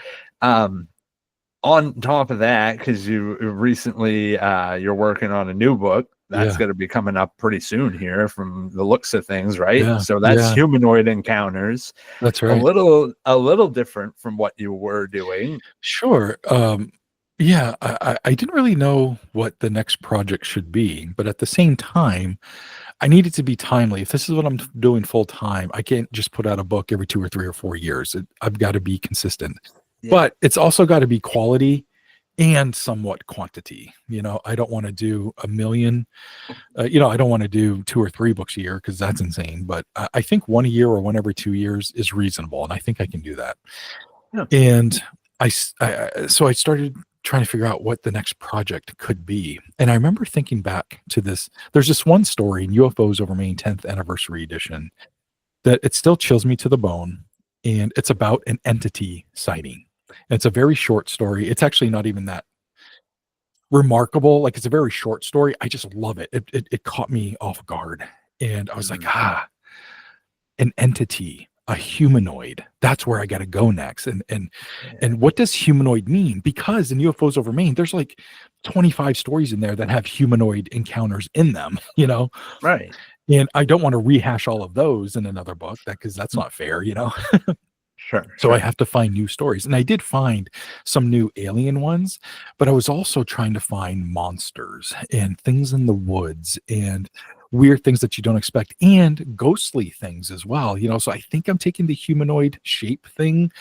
on top of that, because you recently you're working on a new book that's Yeah. going to be coming up pretty soon here from the looks of things, right? Yeah. So that's Yeah. Humanoid Encounters, That's a right. little different from what you were doing. Sure. Yeah, I didn't really know what the next project should be, but at the same time, I need it to be timely. If this is what I'm doing full time, I can't just put out a book every 2 or 3 or 4 years. I've got to be consistent, Yeah. but it's also got to be quality and somewhat quantity. I don't want to do a million. I don't want to do 2 or 3 books a year because that's insane. But I think one a year or one every 2 years is reasonable, and I think I can do that. Yeah. And so I started trying to figure out what the next project could be. And I remember thinking back to this. There's this one story in UFOs Over Maine 10th Anniversary Edition that it still chills me to the bone. And it's about an entity sighting. And it's a very short story. It's actually not even that remarkable. Like it's a very short story. I just love it. It caught me off guard. And I was like, an entity, a humanoid. That's where I got to go next. And what does humanoid mean? Because in UFOs Over Maine, there's like 25 stories in there that have humanoid encounters in them, Right. And I don't want to rehash all of those in another book because that's not fair, Sure. So I have to find new stories. And I did find some new alien ones, but I was also trying to find monsters and things in the woods and weird things that you don't expect and ghostly things as well. So I think I'm taking the humanoid shape thing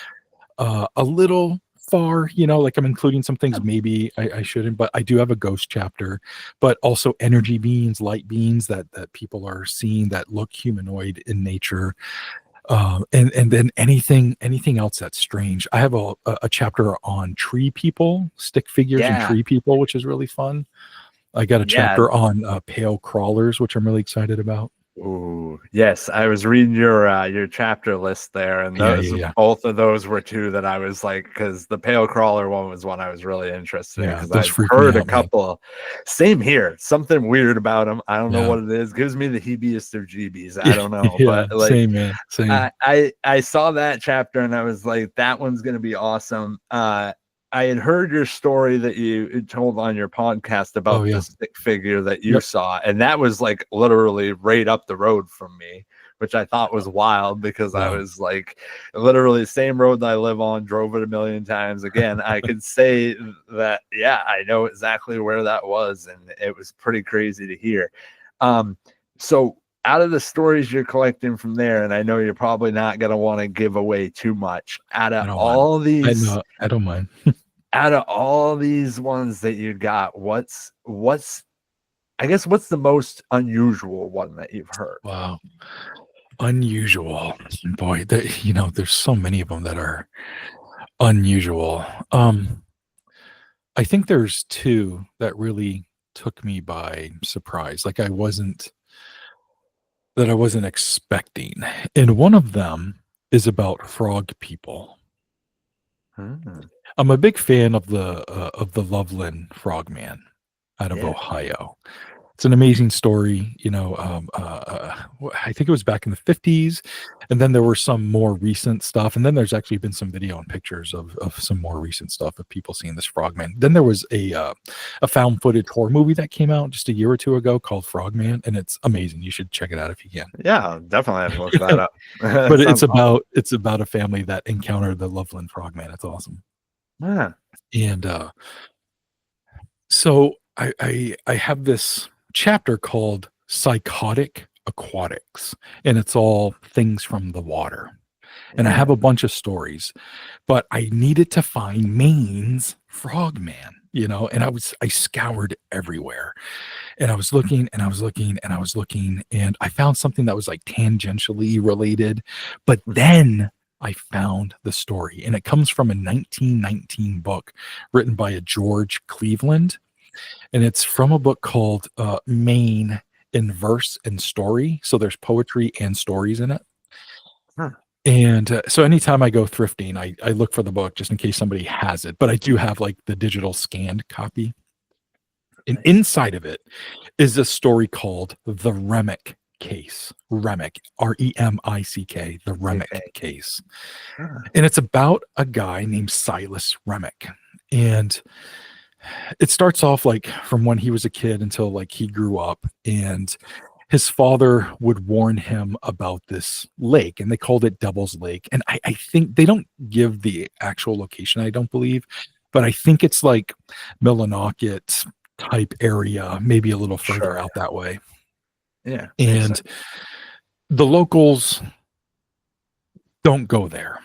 a little far, like I'm including some things maybe I shouldn't, but I do have a ghost chapter, but also energy beings, light beings that people are seeing that look humanoid in nature. And then anything else that's strange. I have a chapter on tree people, stick figures and Yeah. tree people, which is really fun. I got a chapter on pale crawlers, which I'm really excited about. Ooh, yes, I was reading your chapter list there, and those Yeah. both of those were two that I was like, because the pale crawler one was one I was really interested in, Yeah, because those I've freak me heard a out, man. couple. Same here, something weird about them. I don't know Yeah. what it is. Gives me the heebiest of jeebies. I don't know, Yeah, but like, same, man. Same. I saw that chapter and I was like, that one's gonna be awesome. I had heard your story that you told on your podcast about Oh, yeah. the stick figure that you Yep. saw, and that was like literally right up the road from me, which I thought was wild, because I Wow. was like, literally the same road that I live on, drove it a million times. Again, I could say that, yeah, I know exactly where that was, and it was pretty crazy to hear. So out of the stories you're collecting from there, and I know you're probably not going to want to give away too much, out I of don't mind. all these, I don't mind. out of all these ones that you got, what's I guess what's the most unusual one that you've heard? Wow. Unusual. Boy, there's so many of them that are unusual. I think there's 2 that really took me by surprise. Like I wasn't expecting. And one of them is about frog people. Hmm. I'm a big fan of the Loveland Frogman out of Yeah. Ohio. It's an amazing story. I think it was back in the 50s, and then there were some more recent stuff, and then there's actually been some video and pictures of some more recent stuff of people seeing this Frogman. Then there was a found footage horror movie that came out just a year or 2 ago called Frogman, and it's amazing. You should check it out if you can. Yeah, I'll definitely have to look that up. But Sounds awesome. it's about a family that encountered the Loveland Frogman. It's awesome. Yeah. And so I have this chapter called Psychotic aquatics, and it's all things from the water. And I have a bunch of stories, but I needed to find Maine's frogman, and I scoured everywhere, and I was looking and I was looking and I was looking, and I found something that was like tangentially related, but then I found the story, and it comes from a 1919 book written by a George Cleveland, and it's from a book called Maine in Verse and Story. So there's poetry and stories in it. Huh. And so anytime I go thrifting, I look for the book just in case somebody has it. But I do have like the digital scanned copy. And inside of it is a story called The Remick Case. Remick, Remick, the Remick Case. And it's about a guy named Silas Remick. And it starts off like from when he was a kid until like he grew up, and his father would warn him about this lake, and they called it Devil's Lake. And I think they don't give the actual location, I don't believe, but I think it's like Millinocket type area, maybe a little further out that way. Yeah. And the locals don't go there.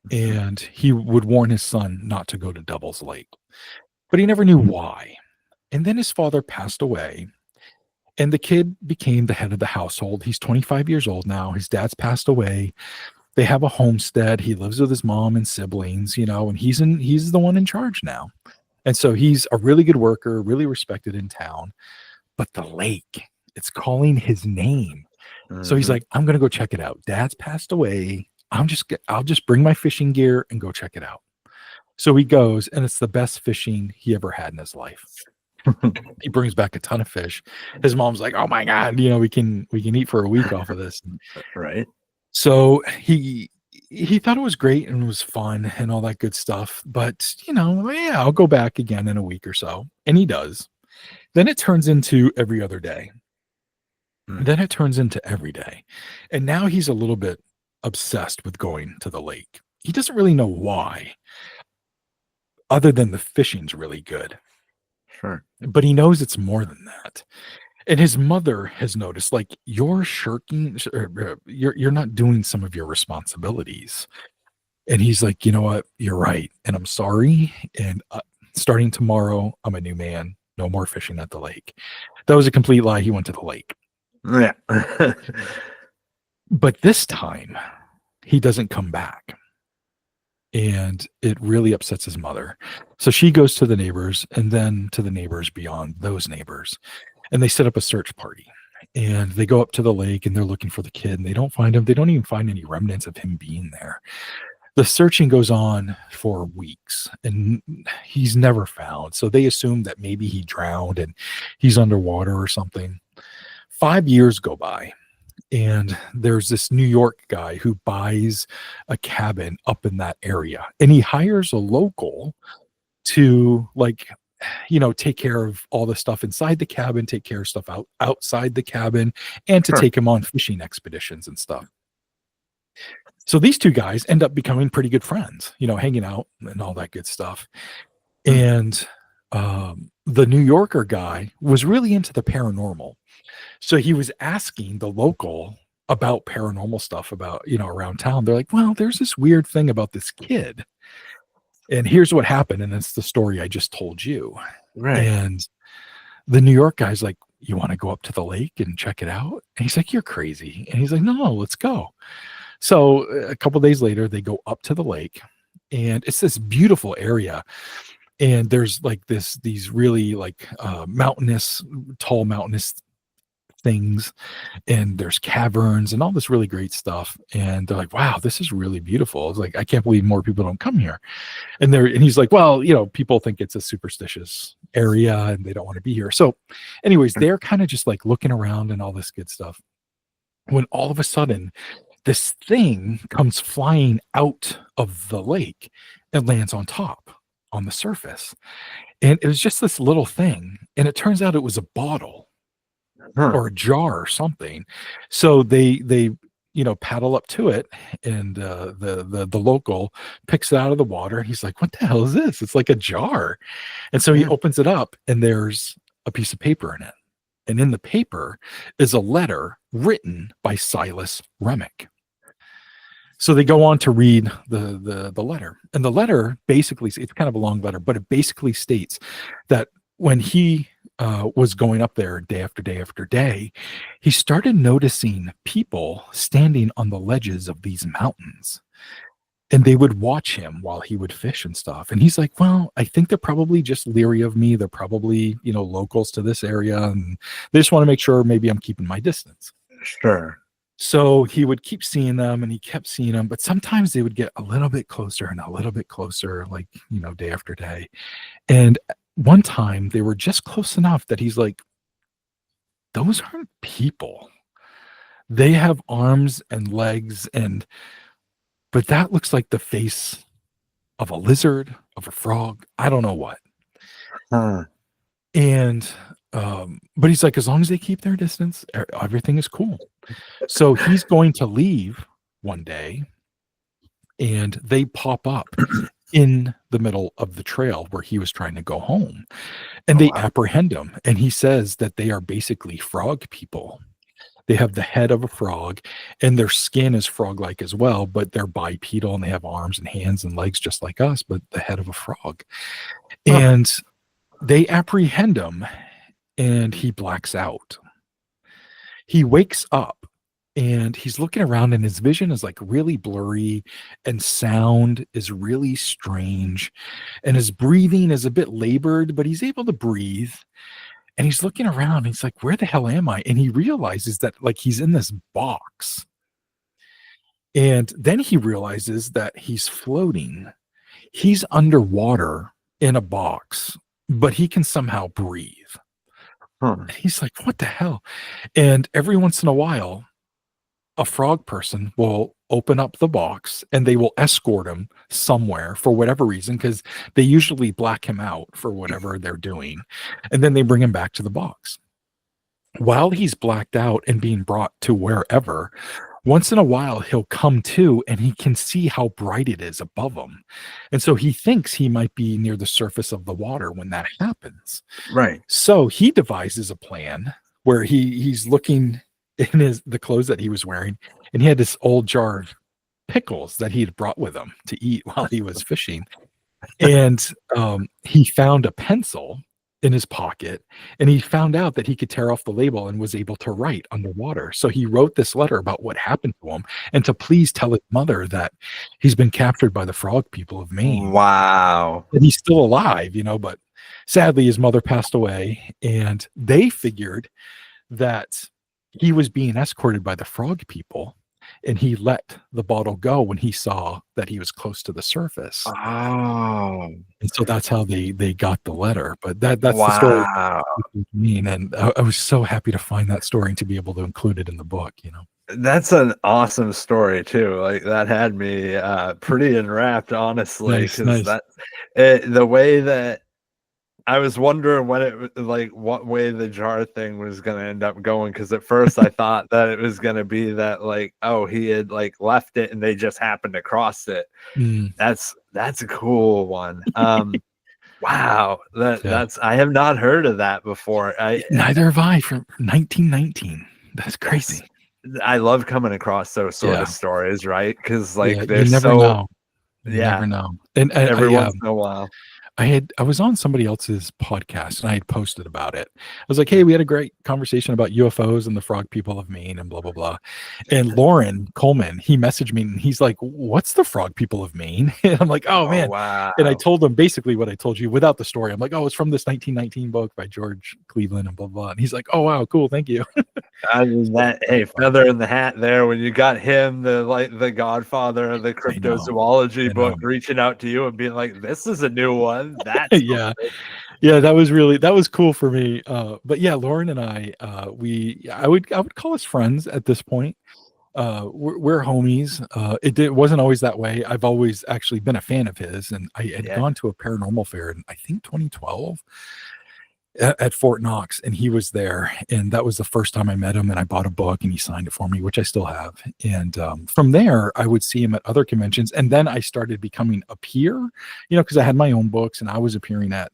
And he would warn his son not to go to Devil's Lake, but he never knew why. And then his father passed away, and the kid became the head of the household. He's 25 years old now. His dad's passed away. They have a homestead. He lives with his mom and siblings, and he's the one in charge now. And so he's a really good worker, really respected in town. But the lake, it's calling his name. So he's like, I'm going to go check it out. Dad's passed away. I'll just bring my fishing gear and go check it out. So he goes, and it's the best fishing he ever had in his life. He brings back a ton of fish. His mom's like, "Oh my God, we can eat for a week off of this." Right. So he thought it was great and it was fun and all that good stuff. But yeah, I'll go back again in a week or so, and he does. Then it turns into every other day. Then it turns into every day, and now he's a little bit obsessed with going to the lake. He doesn't really know why, other than the fishing's really good. Sure. But he knows it's more than that. And his mother has noticed, like, you're shirking, you're not doing some of your responsibilities. And he's like, you know what? You're right. And I'm sorry. And starting tomorrow, I'm a new man. No more fishing at the lake. That was a complete lie. He went to the lake. Yeah. But this time, he doesn't come back. And it really upsets his mother. So she goes to the neighbors, and then to the neighbors beyond those neighbors. And they set up a search party. And they go up to the lake, and they're looking for the kid, and they don't find him. They don't even find any remnants of him being there. The searching goes on for weeks, and he's never found. So they assume that maybe he drowned and he's underwater or something. 5 years go by. And there's this New York guy who buys a cabin up in that area, and he hires a local to take care of all the stuff inside the cabin, take care of stuff outside the cabin, and to take him on fishing expeditions and stuff. So these two guys end up becoming pretty good friends, hanging out and all that good stuff. And the New Yorker guy was really into the paranormal. So he was asking the local about paranormal stuff around town. They're like, well, there's this weird thing about this kid. And here's what happened. And it's the story I just told you. Right. And the New York guy's like, you want to go up to the lake and check it out? And he's like, you're crazy. And he's like, no, let's go. So a couple days later, they go up to the lake, and it's this beautiful area. And there's like these really like tall mountainous things, and there's caverns and all this really great stuff. And they're like, wow, this is really beautiful. It's like, I can't believe more people don't come here. And he's like, well, people think it's a superstitious area and they don't want to be here. So anyways, they're kind of just like looking around and all this good stuff, when all of a sudden this thing comes flying out of the lake and lands on the surface. And it was just this little thing. And it turns out it was a bottle or a jar or something. So they paddle up to it, and the local picks it out of the water, and he's like, what the hell is this? It's like a jar. And so he opens it up, and there's a piece of paper in it. And in the paper is a letter written by Silas Remick. So they go on to read the letter. And the letter basically, it's kind of a long letter, but it basically states that when he was going up there day after day after day, he started noticing people standing on the ledges of these mountains. And they would watch him while he would fish and stuff. And he's like, well, I think they're probably just leery of me. They're probably, locals to this area. And they just want to make sure maybe I'm keeping my distance. Sure. So he would keep seeing them and he kept seeing them. But sometimes they would get a little bit closer and a little bit closer, like, day after day. And one time they were just close enough that he's like, those aren't people. They have arms and legs but that looks like the face of a lizard, of a frog. I don't know what. Huh. And, but he's like, as long as they keep their distance, everything is cool. So he's going to leave one day and they pop up in the middle of the trail where he was trying to go home. And they apprehend him. And he says that they are basically frog people. They have the head of a frog and their skin is frog-like as well, but they're bipedal and they have arms and hands and legs just like us, but the head of a frog. And they apprehend him and he blacks out. He wakes up and he's looking around and his vision is like really blurry and sound is really strange and his breathing is a bit labored, but he's able to breathe. And he's looking around and he's like, where the hell am I? And he realizes that like he's in this box. And then he realizes that he's floating. He's underwater in a box, but he can somehow breathe. And he's like, what the hell? And every once in a while, a frog person will open up the box and they will escort him somewhere for whatever reason, because they usually black him out for whatever they're doing. And then they bring him back to the box. While he's blacked out and being brought to wherever, once in a while he'll come to and he can see how bright it is above him. And so he thinks he might be near the surface of the water when that happens. Right. So he devises a plan where he's looking in the clothes that he was wearing, and he had this old jar of pickles that he had brought with him to eat while he was fishing. And he found a pencil in his pocket, and he found out that he could tear off the label and was able to write underwater. So he wrote this letter about what happened to him and to please tell his mother that he's been captured by the frog people of Maine. Wow. And he's still alive, but sadly his mother passed away, and they figured that he was being escorted by the frog people, and he let the bottle go when he saw that he was close to the surface. Oh. And so that's how they got the letter. But that's the story. And I was so happy to find that story and to be able to include it in the book, That's an awesome story too. Like that had me pretty enwrapped, honestly, because the way that I was wondering when what way the jar thing was going to end up going. Cause at first I thought that it was going to be that he had left it and they just happened to cross it. That's a cool one. Wow. That's, I have not heard of that before. Neither have I, from 1919. That's crazy. I love coming across those sort of stories, right? Cause they're you never know. You never know. And every once in a while. I was on somebody else's podcast and I had posted about it. I was like, hey, we had a great conversation about UFOs and the frog people of Maine and blah, blah, blah. And Lauren Coleman, he messaged me and he's like, what's the frog people of Maine? And I'm like, oh man. Wow. And I told him basically what I told you without the story. I'm like, oh, it's from this 1919 book by George Cleveland and blah, blah. And he's like, oh, wow, cool. Thank you. I mean, hey, feather in the hat there when you got him, the godfather of the cryptozoology book, reaching out to you and being like, this is a new one. That's yeah, that was cool for me. But yeah, Lauren and I would call us friends at this point. We're homies. It wasn't always that way. I've always actually been a fan of his, and I had gone to a paranormal fair in I think 2012 at Fort Knox, and he was there, and that was the first time I met him. And I bought a book and he signed it for me, which I still have. And from there I would see him at other conventions, and then I started becoming a peer, because I had my own books and I was appearing at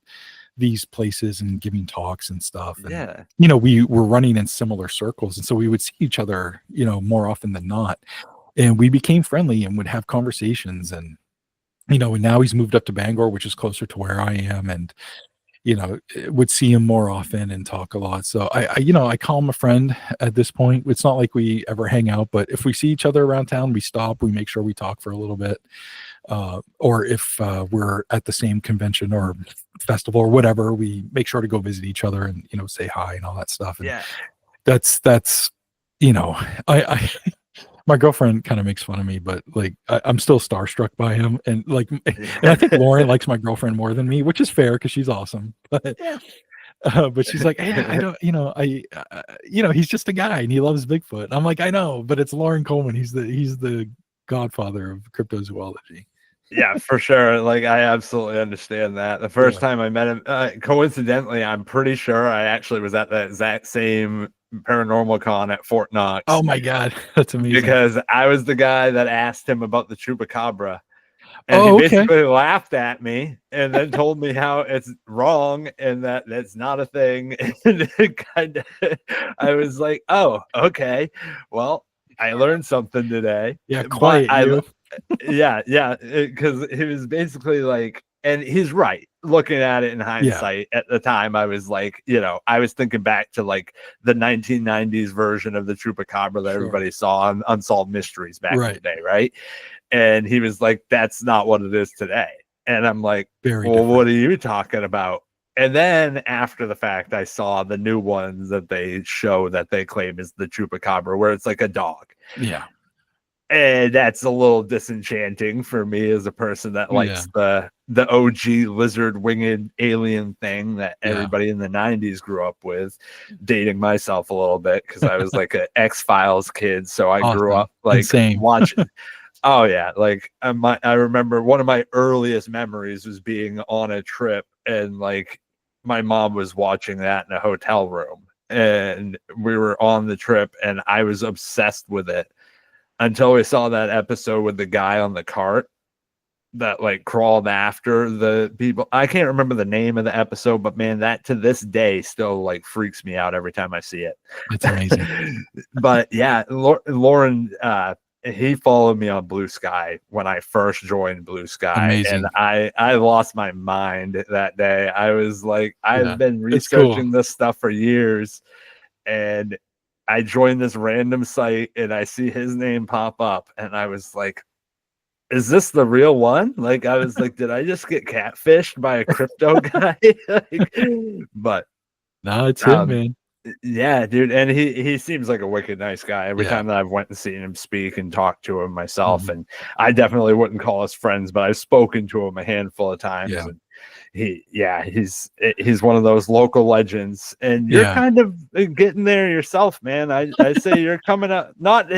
these places and giving talks and stuff. And, Yeah. we were running in similar circles. And so we would see each other, more often than not. And we became friendly and would have conversations. And, and now he's moved up to Bangor, which is closer to where I am. And, would see him more often and talk a lot. So I call him a friend at this point. It's not like we ever hang out, but if we see each other around town, we stop, we make sure we talk for a little bit. Or if we're at the same convention or festival or whatever, we make sure to go visit each other and, say hi and all that stuff. And Yeah. that's, I my girlfriend kind of makes fun of me, but like I'm still starstruck by him, and and I think Lauren likes my girlfriend more than me, which is fair because she's awesome. But Yeah. but she's like, hey, I don't, he's just a guy and he loves Bigfoot. And I'm like, I know, but it's Lauren Coleman. He's the godfather of cryptozoology. Yeah, for sure. Like, I absolutely understand that. The first time I met him, coincidentally, I'm pretty sure I actually was at that exact same paranormal con at Fort Knox. Oh my God, that's amazing. Because I was the guy that asked him about the chupacabra. And Oh, he okay. basically laughed at me and then told me how it's wrong and that that's not a thing. And I was like, oh, okay. Well, I learned something today. Yeah, quiet you. Yeah, because he was basically like, and he's right. Looking at it in hindsight, at the time, I was like, I was thinking back to like the 1990s version of the chupacabra that everybody saw on Unsolved Mysteries back in the day, right? And he was like, that's not what it is today. And I'm like, what are you talking about? And then after the fact, I saw the new ones that they show that they claim is the chupacabra, where it's like a dog. Yeah. And that's a little disenchanting for me as a person that likes the OG lizard winged alien thing that everybody in the 90s grew up with, dating myself a little bit because I was like an X-Files kid. So I grew up like watching. Oh yeah, like I remember one of my earliest memories was being on a trip and like my mom was watching that in a hotel room and we were on the trip and I was obsessed with it until we saw that episode with the guy on the cart that like crawled after the people. I can't remember the name of the episode, but man, that to this day still like freaks me out every time I see it. It's amazing. But yeah, Lauren, he followed me on Blue Sky when I first joined Blue Sky. Amazing. And I lost my mind that day. I was like, I've been researching this stuff for years and I joined this random site and I see his name pop up and I was like, is this the real one? Like, I was like, did I just get catfished by a crypto guy? But no, it's him, man. Yeah, dude. And he seems like a wicked nice guy. Every time that I've went and seen him speak and talked to him myself, and I definitely wouldn't call us friends, but I've spoken to him a handful of times. Yeah. And he's one of those local legends, and you're kind of getting there yourself, man. I say you're coming up, not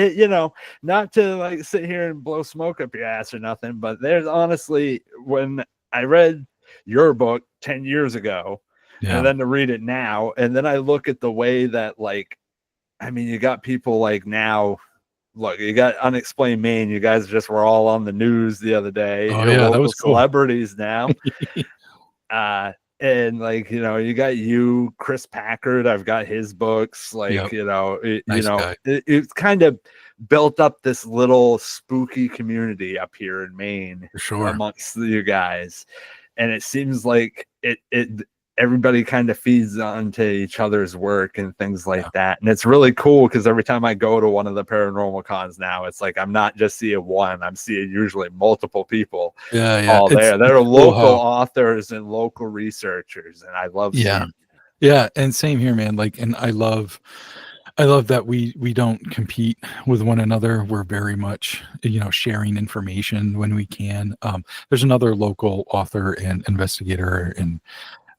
not to like sit here and blow smoke up your ass or nothing, but there's honestly, when I read your book 10 years ago and then to read it now, and then I look at the way that, like, I mean, you got people like now. Look, you got Unexplained Maine. You guys just were all on the news the other day. Oh yeah, that was cool. Celebrities now. And like, you got Chris Packard. I've got his books. Like, it's kind of built up this little spooky community up here in Maine, for sure, amongst you guys. And it seems like it everybody kind of feeds onto each other's work and things like that. And it's really cool because every time I go to one of the paranormal cons now, it's like I'm not just seeing one, I'm seeing usually multiple people all there. There are local authors and local researchers, and I love seeing. Yeah, and same here, man. Like, and I love that we don't compete with one another. We're very much, sharing information when we can. There's another local author and investigator and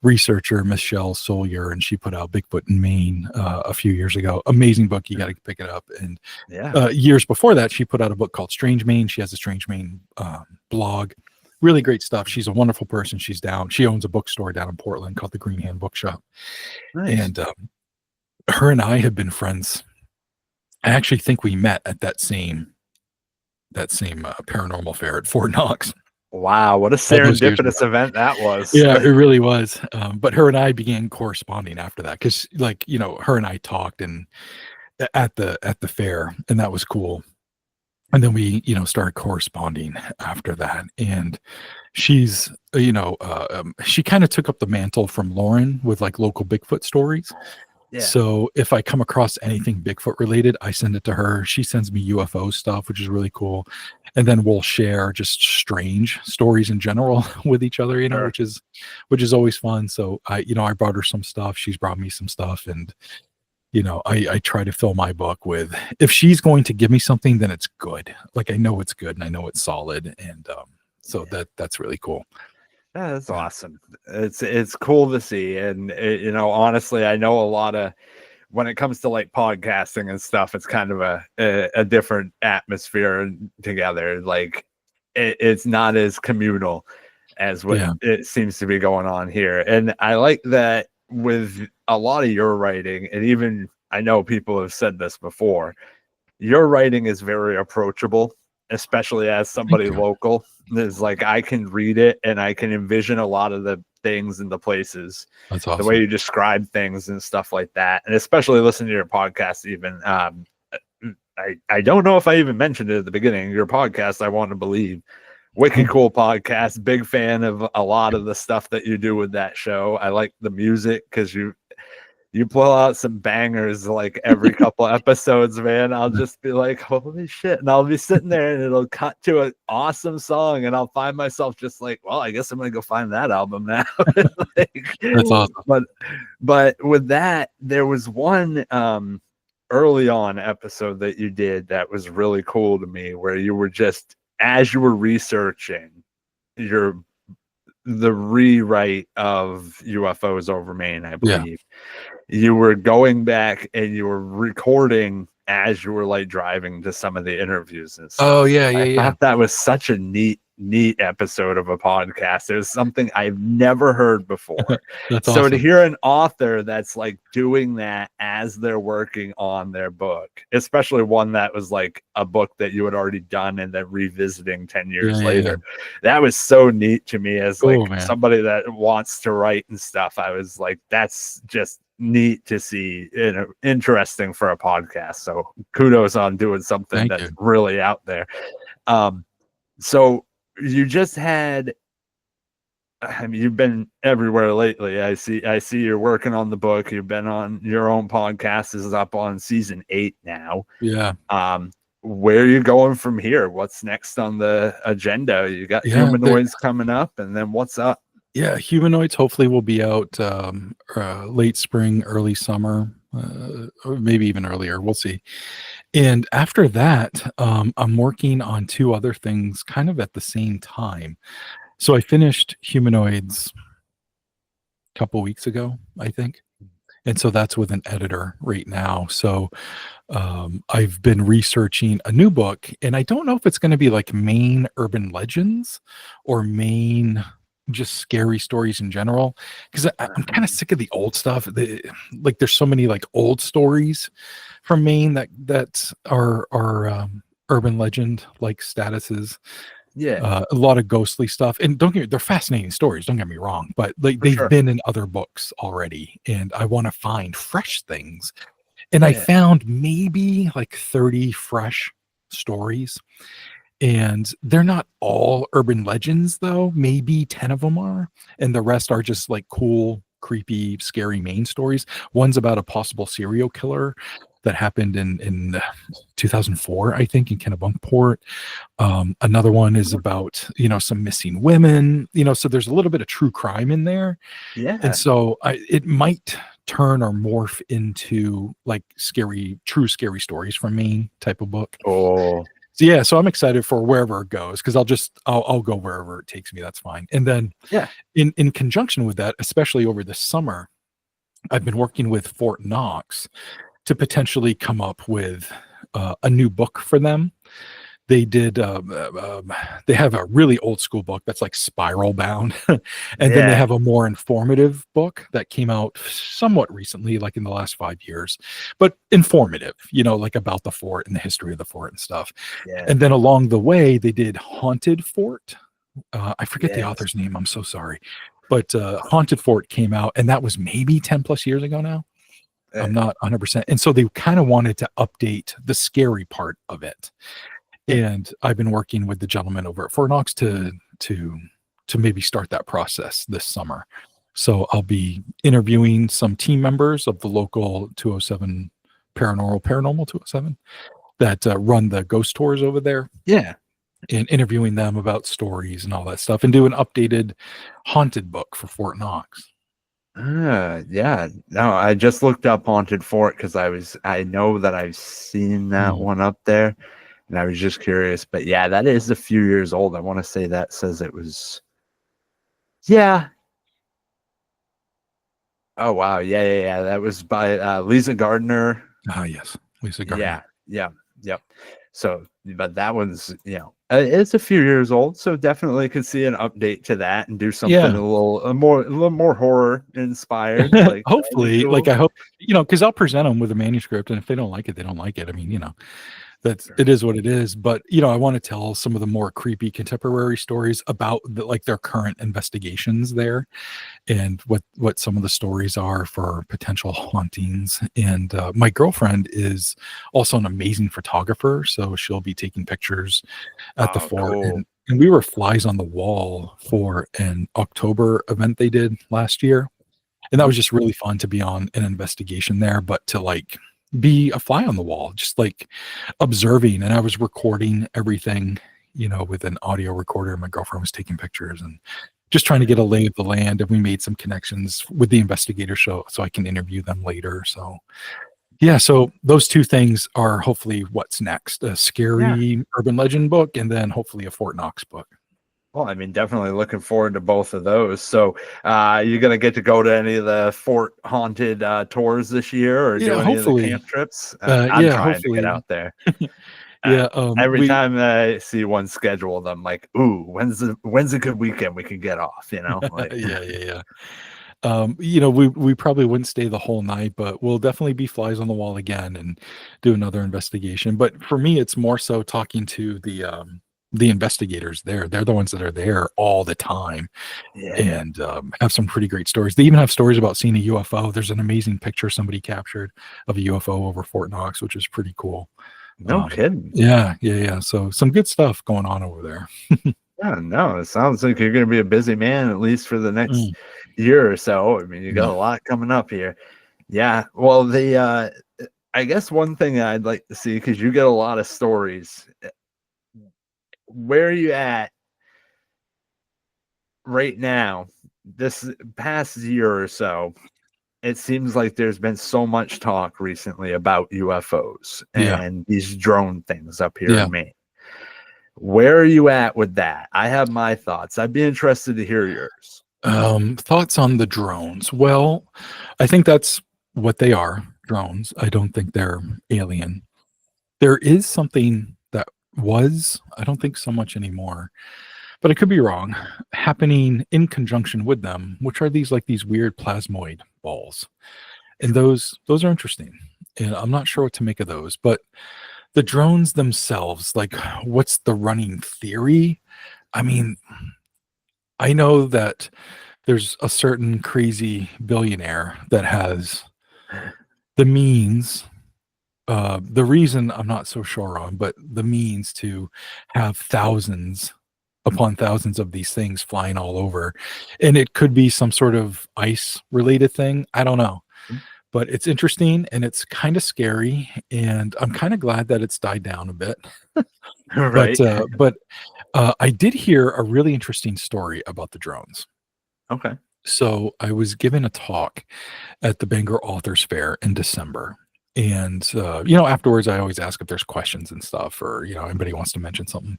researcher, Michelle Sawyer, and she put out Bigfoot in Maine a few years ago. Amazing book. You got to pick it up. And years before that, she put out a book called Strange Maine. She has a Strange Maine blog. Really great stuff. She's a wonderful person. She owns a bookstore down in Portland called the Green Hand Bookshop. Nice. And her and I have been friends. I actually think we met at that same paranormal fair at Fort Knox. Wow, what a all those years ago. serendipitous event that was. Yeah, it really was. But her and I began corresponding after that because, like, her and I talked and at the fair, and that was cool. And then we, started corresponding after that. And she's, she kind of took up the mantle from Lauren with like local Bigfoot stories. Yeah, So if I come across anything Bigfoot related, I send it to her. She sends me UFO stuff, which is really cool. And then we'll share just strange stories in general with each other, sure. which is always fun. So I brought her some stuff. She's brought me some stuff. And, I try to fill my book with, if she's going to give me something, then it's good. Like I know it's good and I know it's solid. And so that's really cool. Yeah, that's Yeah. awesome. It's cool to see, and honestly, I know a lot of when it comes to like podcasting and stuff, it's kind of a different atmosphere together. Like it's not as communal as what Yeah. it seems to be going on here, and I like that with a lot of your writing, and even I know people have said this before. Your writing is very approachable, especially as Thank somebody you. local. There's like I can read it and I can envision a lot of the things and the places, That's the way awesome. you describe things and stuff like that. And especially listening to your podcast, even I don't know if I even mentioned it at the beginning. Your podcast, I Want to Believe, wicked Oh, cool podcast. Big fan of a lot of the stuff that you do with that show. I like the music because you pull out some bangers like every couple episodes, man. I'll just be like, holy shit. And I'll be sitting there and it'll cut to an awesome song. And I'll find myself just like, well, I guess I'm going to go find that album now. Like, that's awesome. but with that, there was one early on episode that you did that was really cool to me where you were just, as you were researching the rewrite of UFOs over Maine, I Yeah. believe. You were going back and you were recording as you were like driving to some of the interviews and stuff. Oh, yeah, yeah, I yeah. thought that was such a neat episode of a podcast. It was something I've never heard before. That's So to awesome. hear an author that's like doing that as they're working on their book, especially one that was like a book that you had already done and then revisiting 10 years Yeah, yeah, yeah. later, that was so neat to me as like Cool, man. somebody that wants to write and stuff. I was like, that's just neat to see, interesting for a podcast. So kudos on doing something Thank that's you. really out there. So you just had, I mean, you've been everywhere lately. I see you're working on the book. You've been on your own podcast. This is up on season 8 now. Yeah. Where are you going from here? What's next on the agenda? You got Yeah. Humanoids coming up, and then what's up? Yeah. Humanoids hopefully will be out late spring, early summer, or maybe even earlier. We'll see. And after that, I'm working on 2 other things kind of at the same time. So I finished Humanoids a couple weeks ago, I think. And so that's with an editor right now. So I've been researching a new book, and I don't know if it's going to be like Maine urban legends or Maine just scary stories in general, because I'm kind of sick of the old stuff. Like there's so many like old stories from Maine that are urban legend like statuses. Yeah, A lot of ghostly stuff, and don't get me, they're fascinating stories. Don't get me wrong, but like for they've sure. been in other books already, and I want to find fresh things. And I Yeah, found maybe like 30 fresh stories, and they're not all urban legends though. Maybe 10 of them are, and the rest are just like cool, creepy, scary Maine stories. One's about a possible serial killer that happened in 2004, I think, in Kennebunkport. Another one is about some missing women. So there's a little bit of true crime in there, and yeah. so it might turn or morph into like true scary stories from Maine type of book. Oh, So yeah, so I'm excited for wherever it goes, because I'll go wherever it takes me. That's fine. And then yeah. in conjunction with that, especially over the summer, I've been working with Fort Knox to potentially come up with a new book for them. They did. They have a really old school book that's like spiral bound, and then they Yeah, have a more informative book that came out somewhat recently, like in the last 5 years, but informative. Like about the fort and the history of the fort and stuff. yeah. And then along the way, they did Haunted Fort, I forget the Yes. author's name. I'm so sorry. But Haunted Fort came out, and that was maybe 10 plus years ago now. Uh, I'm not 100%. And so they kind of wanted to update the scary part of it. yeah. And I've been working with the gentleman over at Fort Knox to maybe start that process this summer. So I'll be interviewing some team members of the local 207 paranormal 207 that run the ghost tours over there, Yeah. and interviewing them about stories and all that stuff, and do an updated haunted book for Fort Knox. Yeah. No, I just looked up Haunted Fort because I know that I've seen that one up there, and I was just curious. But yeah, that is a few years old. I want to say that says it was. Yeah. Oh wow. Yeah. That was by Lisa Gardner. Ah, yes, Lisa Yeah. Gardner. Yep. So, but that one's, it's a few years old, so definitely could see an update to that and do something Yeah. a little more horror inspired. Like that'd be Hopefully, like cool. I hope, because I'll present them with a manuscript, and if they don't like it, they don't like it. I mean, it is what it is. But I want to tell some of the more creepy contemporary stories about like their current investigations there, and what some of the stories are for potential hauntings. And my girlfriend is also an amazing photographer, so she'll be taking pictures at the Oh, fort. cool. And we were flies on the wall for an October event they did last year, and that Mhm. was just really fun to be on an investigation there, but to like be a fly on the wall, just like observing. And I was recording everything, with an audio recorder. My girlfriend was taking pictures and just trying to get a lay of the land. And we made some connections with the investigator show so I can interview them later. So yeah, so those two things are hopefully what's next: a Yeah. scary urban legend book, and then hopefully a Fort Knox book. Well, I mean, definitely looking forward to both of those. So, you're gonna get to go to any of the fort haunted tours this year, or Yeah, do any of the camp hopefully. trips? I'm Yeah, trying to get hopefully. out there. Uh, Yeah, every we time I see one scheduled, I'm like, "Ooh, when's a good weekend we can get off?" Like, yeah. We probably wouldn't stay the whole night, but we'll definitely be flies on the wall again and do another investigation. But for me, it's more so talking to the investigators there. They're the ones that are there all the time, yeah, and have some pretty great stories. They even have stories about seeing a UFO. There's an amazing picture somebody captured of a UFO over Fort Knox, which is pretty cool. no kidding. Yeah. So some good stuff going on over there. Yeah, no, it sounds like you're gonna be a busy man at least for the next Mm, year or so. I mean, you got yeah. a lot coming up here. Yeah, well, I guess one thing I'd like to see because you get a lot of stories. Where are you at right now? This past year or so, it seems like there's been so much talk recently about UFOs Yeah. and these drone things up here Yeah. in Maine. Where are you at with that? I have my thoughts. I'd be interested to hear yours. Thoughts on the drones? Well, I think that's what they are, drones. I don't think they're alien. There is something that was, I don't think so much anymore, but I could be wrong, happening in conjunction with them, which are these weird plasmoid balls. And those are interesting. And I'm not sure what to make of those, but the drones themselves, like what's the running theory? I mean, I know that there's a certain crazy billionaire that has the means, the reason I'm not so sure on, but the means to have thousands upon thousands of these things flying all over. And it could be some sort of ice related thing. I don't know. But it's interesting and it's kind of scary. And I'm kind of glad that it's died down a bit. But Right. I did hear a really interesting story about the drones. Okay. So I was given a talk at the Bangor Authors Fair in December. And, afterwards, I always ask if there's questions and stuff, or, anybody wants to mention something.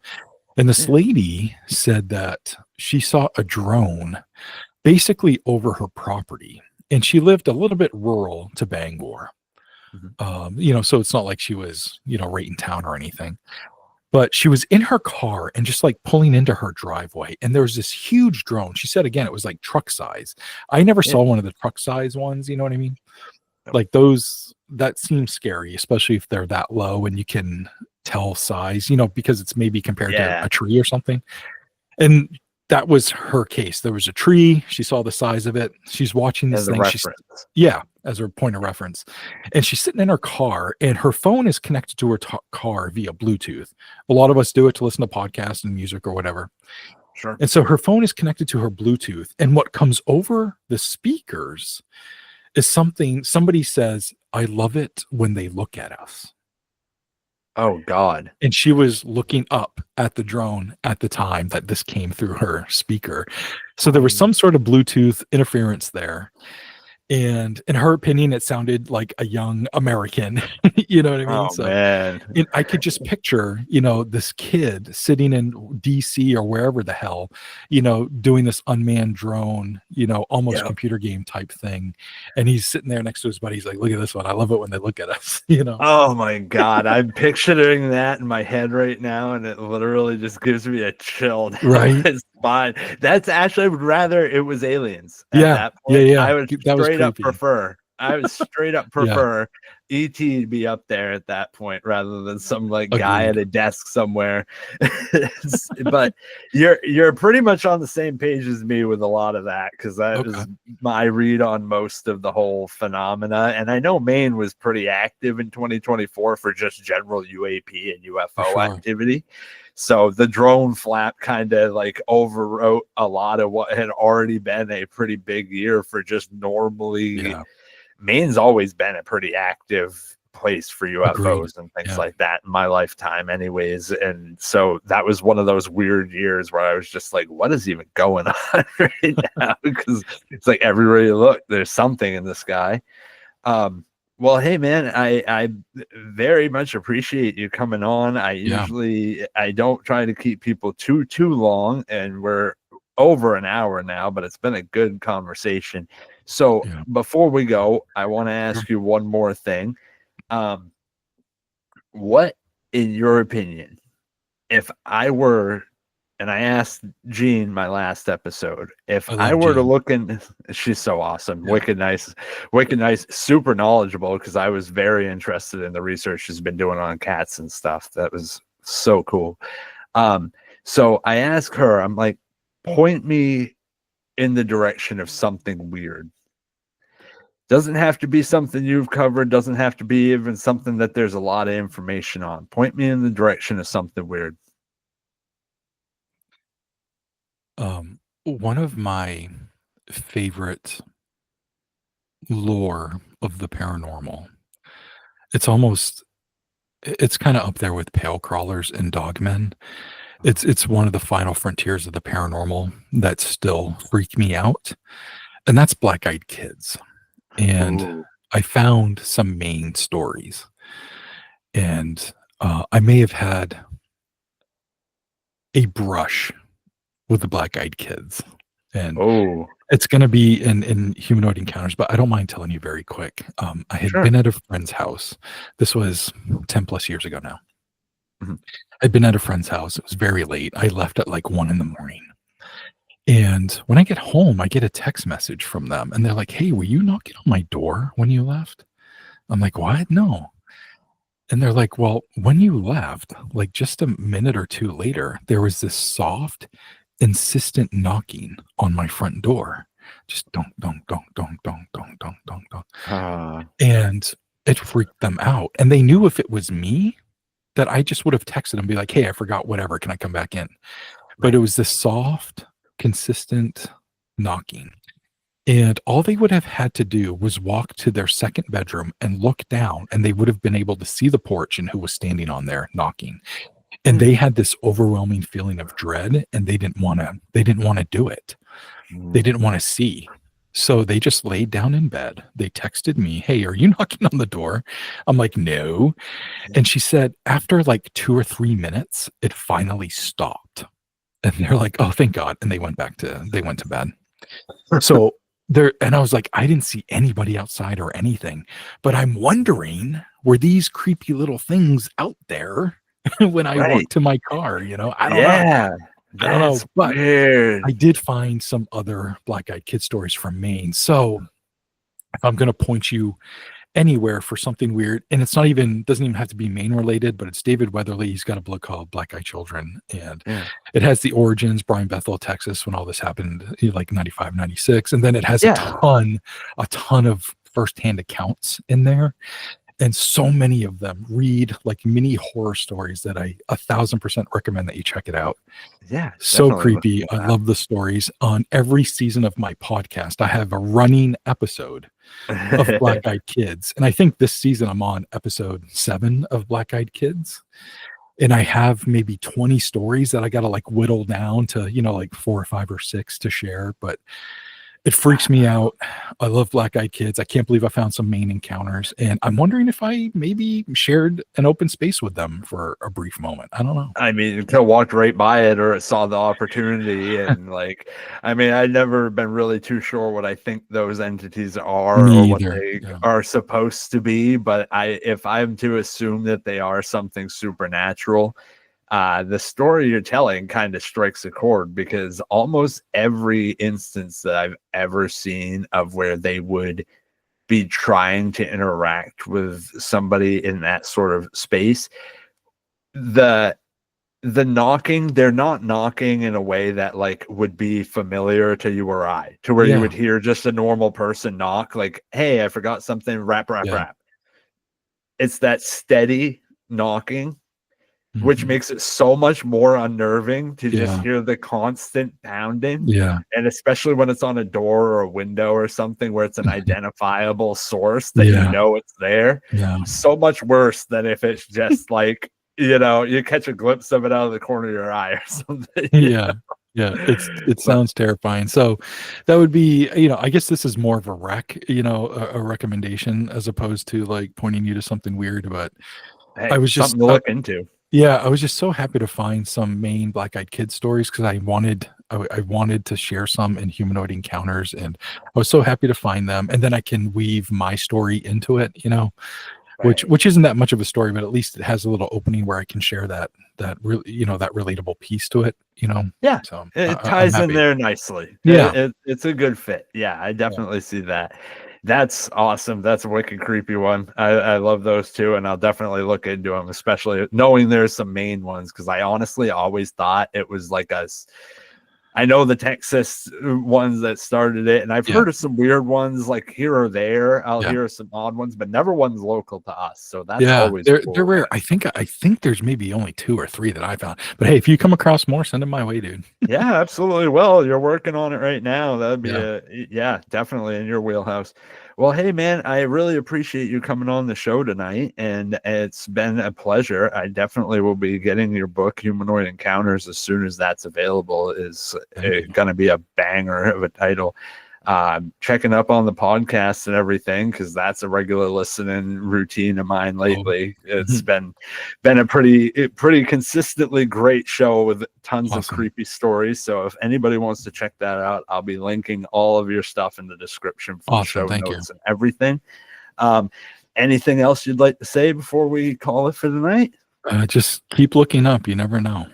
And this Yeah. lady said that she saw a drone basically over her property. And she lived a little bit rural to Bangor. Mhm. So it's not like she was, right in town or anything. But she was in her car and just like pulling into her driveway. And there was this huge drone. She said again, it was like truck size. I never Yeah. saw one of the truck size ones, you know what I mean? Nope. Like those, that seems scary, especially if they're that low and you can tell size, because it's maybe compared to Yeah. a tree or something. And that was her case. There was a tree. She saw the size of it. She's watching this As a thing. reference. Yeah, as her point of reference. And she's sitting in her car, and her phone is connected to her car via Bluetooth. A lot of us do it to listen to podcasts and music or whatever. Sure. And so her phone is connected to her Bluetooth. And what comes over the speakers is somebody says, "I love it when they look at us." Oh God. And she was looking up at the drone at the time that this came through her speaker. So there was some sort of Bluetooth interference there. And in her opinion, it sounded like a young American. You know what I mean? Oh man. And I could just picture, you know, this kid sitting in DC or wherever the hell, you know, doing this unmanned drone, you know, almost Yep. computer game type thing. And he's sitting there next to his buddy. He's like, "Look at this one. I love it when they look at us," you know? Oh my God. I'm picturing that in my head right now, and it literally just gives me a chill down Right? my spine. That's actually, I would rather it was aliens at Yeah. that Yeah. point. Yeah. I would That was straight up creepy. prefer. I would straight up Yeah. prefer ET to be up there at that point rather than some like guy Agreed. at a desk somewhere. But you're pretty much on the same page as me with a lot of that, because that Okay. was my read on most of the whole phenomena. And I know Maine was pretty active in 2024 for just general UAP and UFO For sure. activity. So the drone flap kind of like overwrote a lot of what had already been a pretty big year for just normally. Yeah. Maine's always been a pretty active place for UFOs Agreed. and things Yeah. like that in my lifetime anyways. And so that was one of those weird years where I was just like, what is even going on right now? Because it's like everywhere you look, there's something in the sky. Well, hey man, I very much appreciate you coming on. Yeah. I don't try to keep people too long, and we're over an hour now, but it's been a good conversation. So Yeah. before we go, I want to Sure. ask you one more thing. What, in your opinion, if I were, and I asked Jean my last episode, if I I love were to Jean. look in, she's so awesome, Yeah. wicked nice, super knowledgeable, because I was very interested in the research she's been doing on cats and stuff. That was so cool. So I asked her, I'm like, point me in the direction of something weird. Doesn't have to be something you've covered, doesn't have to be even something that there's a lot of information on. Point me in the direction of something weird. One of my favorite lore of the paranormal, it's kind of up there with pale crawlers and dogmen. It's one of the final frontiers of the paranormal that still freak me out, and that's black-eyed kids. And Ooh. I found some Maine stories, and I may have had a brush with the black-eyed kids, and Oh, it's going to be in Humanoid Encounters, but I don't mind telling you very quick. I had sure. been at a friend's house. This was 10 plus years ago now. Mhm. I'd been at a friend's house. It was very late. I left at like 1 a.m. And when I get home, I get a text message from them, and they're like, "Hey, were you knocking on my door when you left?" I'm like, "What? No." And they're like, "Well, when you left, like just a minute or two later, there was this soft, insistent knocking on my front door. Just donk, donk, donk, donk, donk, donk, donk, donk, donk." Ah, And it freaked them out. And they knew if it was me, that I just would have texted and be like, "Hey, I forgot whatever. Can I come back in?" But it was this soft, consistent knocking. And all they would have had to do was walk to their second bedroom and look down, and they would have been able to see the porch and who was standing on there knocking. And they had this overwhelming feeling of dread, and they didn't want to do it. They didn't want to see. So they just laid down in bed. They texted me, "Hey, are you knocking on the door?" I'm like, "No." And she said, after like 2 or 3 minutes, it finally stopped. And they're like, "Oh, thank God." And they went to bed. So and I was like, I didn't see anybody outside or anything, but I'm wondering, were these creepy little things out there when I right. walked to my car? I don't know. Yeah, I don't know. that's But weird. I did find some other black-eyed kid stories from Maine. So if I'm going to point you anywhere for something weird, and it's doesn't even have to be Maine related, but it's David Weatherly. He's got a book called Black Eyed Children, and Yeah. it has the origins, Brian Bethel, Texas, when all this happened, like 95, 96, and then it has Yeah. a ton of firsthand accounts in there, and so many of them read like mini horror stories that I 1,000% recommend that you check it out. Yeah. So Definitely look creepy. into I love the stories. On every season of my podcast, I have a running episode of that. Black Eyed Kids. And I think this season I'm on episode 7 of Black Eyed Kids. And I have maybe 20 stories that I got to like whittle down to, like 4 or 5 or 6 to share. But it freaks me out. I love Black Eyed Kids. I can't believe I found some Maine encounters. And I'm wondering if I maybe shared an open space with them for a brief moment. I don't know. I mean, could have walked right by it or saw the opportunity. And like, I mean, I've never been really too sure what I think those entities are or Me what either. they Yeah. are supposed to be. But if I'm to assume that they are something supernatural, the story you're telling kind of strikes a chord, because almost every instance that I've ever seen of where they would be trying to interact with somebody in that sort of space, the knocking, they're not knocking in a way that like would be familiar to you or I, to where you Yeah. would hear just a normal person knock, like, hey, I forgot something, rap, rap, Yeah. rap. It's that steady knocking, which Mhm. makes it so much more unnerving to just Yeah. hear the constant pounding. Yeah. And especially when it's on a door or a window or something where it's an identifiable source that Yeah. it's there. Yeah. So much worse than if it's just like, you catch a glimpse of it out of the corner of your eye or something. Yeah. Yeah. It But sounds terrifying. So that would be, I guess this is more of a a recommendation as opposed to like pointing you to something weird. But I hey, was just, something to look into. yeah, I was just so happy to find some Maine Black Eyed Kids stories because I wanted to share some in Humanoid Encounters, and I was so happy to find them. And then I can weave my story into it, Right. which isn't that much of a story, but at least it has a little opening where I can share that really, that relatable piece to it. Yeah, So it I'm ties in happy. there nicely. Yeah. It's a good fit. Yeah, I Yeah. definitely see that. That's awesome. That's a wicked creepy one. I love those too, and I'll definitely look into them, especially knowing there's some main ones, because I honestly always thought it was like I know the Texas ones that started it, and I've Yeah. heard of some weird ones like here or there. I'll Yeah. hear some odd ones, but never ones local to us. So that's Yeah. always They're cool. rare. I think there's maybe only 2 or 3 that I found. But hey, if you come across more, send them my way, dude. Yeah, absolutely. Well, you're working on it right now. That'd be Yeah. yeah, definitely in your wheelhouse. Well, hey man, I really appreciate you coming on the show tonight, and it's been a pleasure. I definitely will be getting your book, Humanoid Encounters, as soon as that's available. Is Thank you. going to be a banger of a title. Checking up on the podcast and everything, because that's a regular listening routine of mine Oh. lately. It's been a pretty consistently great show with tons of Awesome. creepy stories. So if anybody wants to check that out, I'll be linking all of your stuff in the description for the Awesome. show Thank you. notes and everything. Anything else you'd like to say before we call it for the night? Just keep looking up. You never know.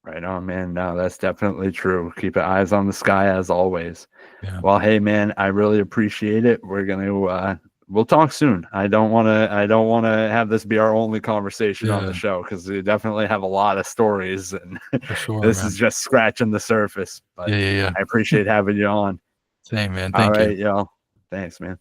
Right on, man. No, that's definitely true. Keep your eyes on the sky as always. Yeah. Well, hey man, I really appreciate it. We're gonna we'll talk soon. I don't wanna have this be our only conversation on the Yeah. show, because we definitely have a lot of stories, and For sure, this man. is just scratching the surface. But Yeah. I appreciate having you on. Same, man. All Thank you. right, y'all. Thanks, man.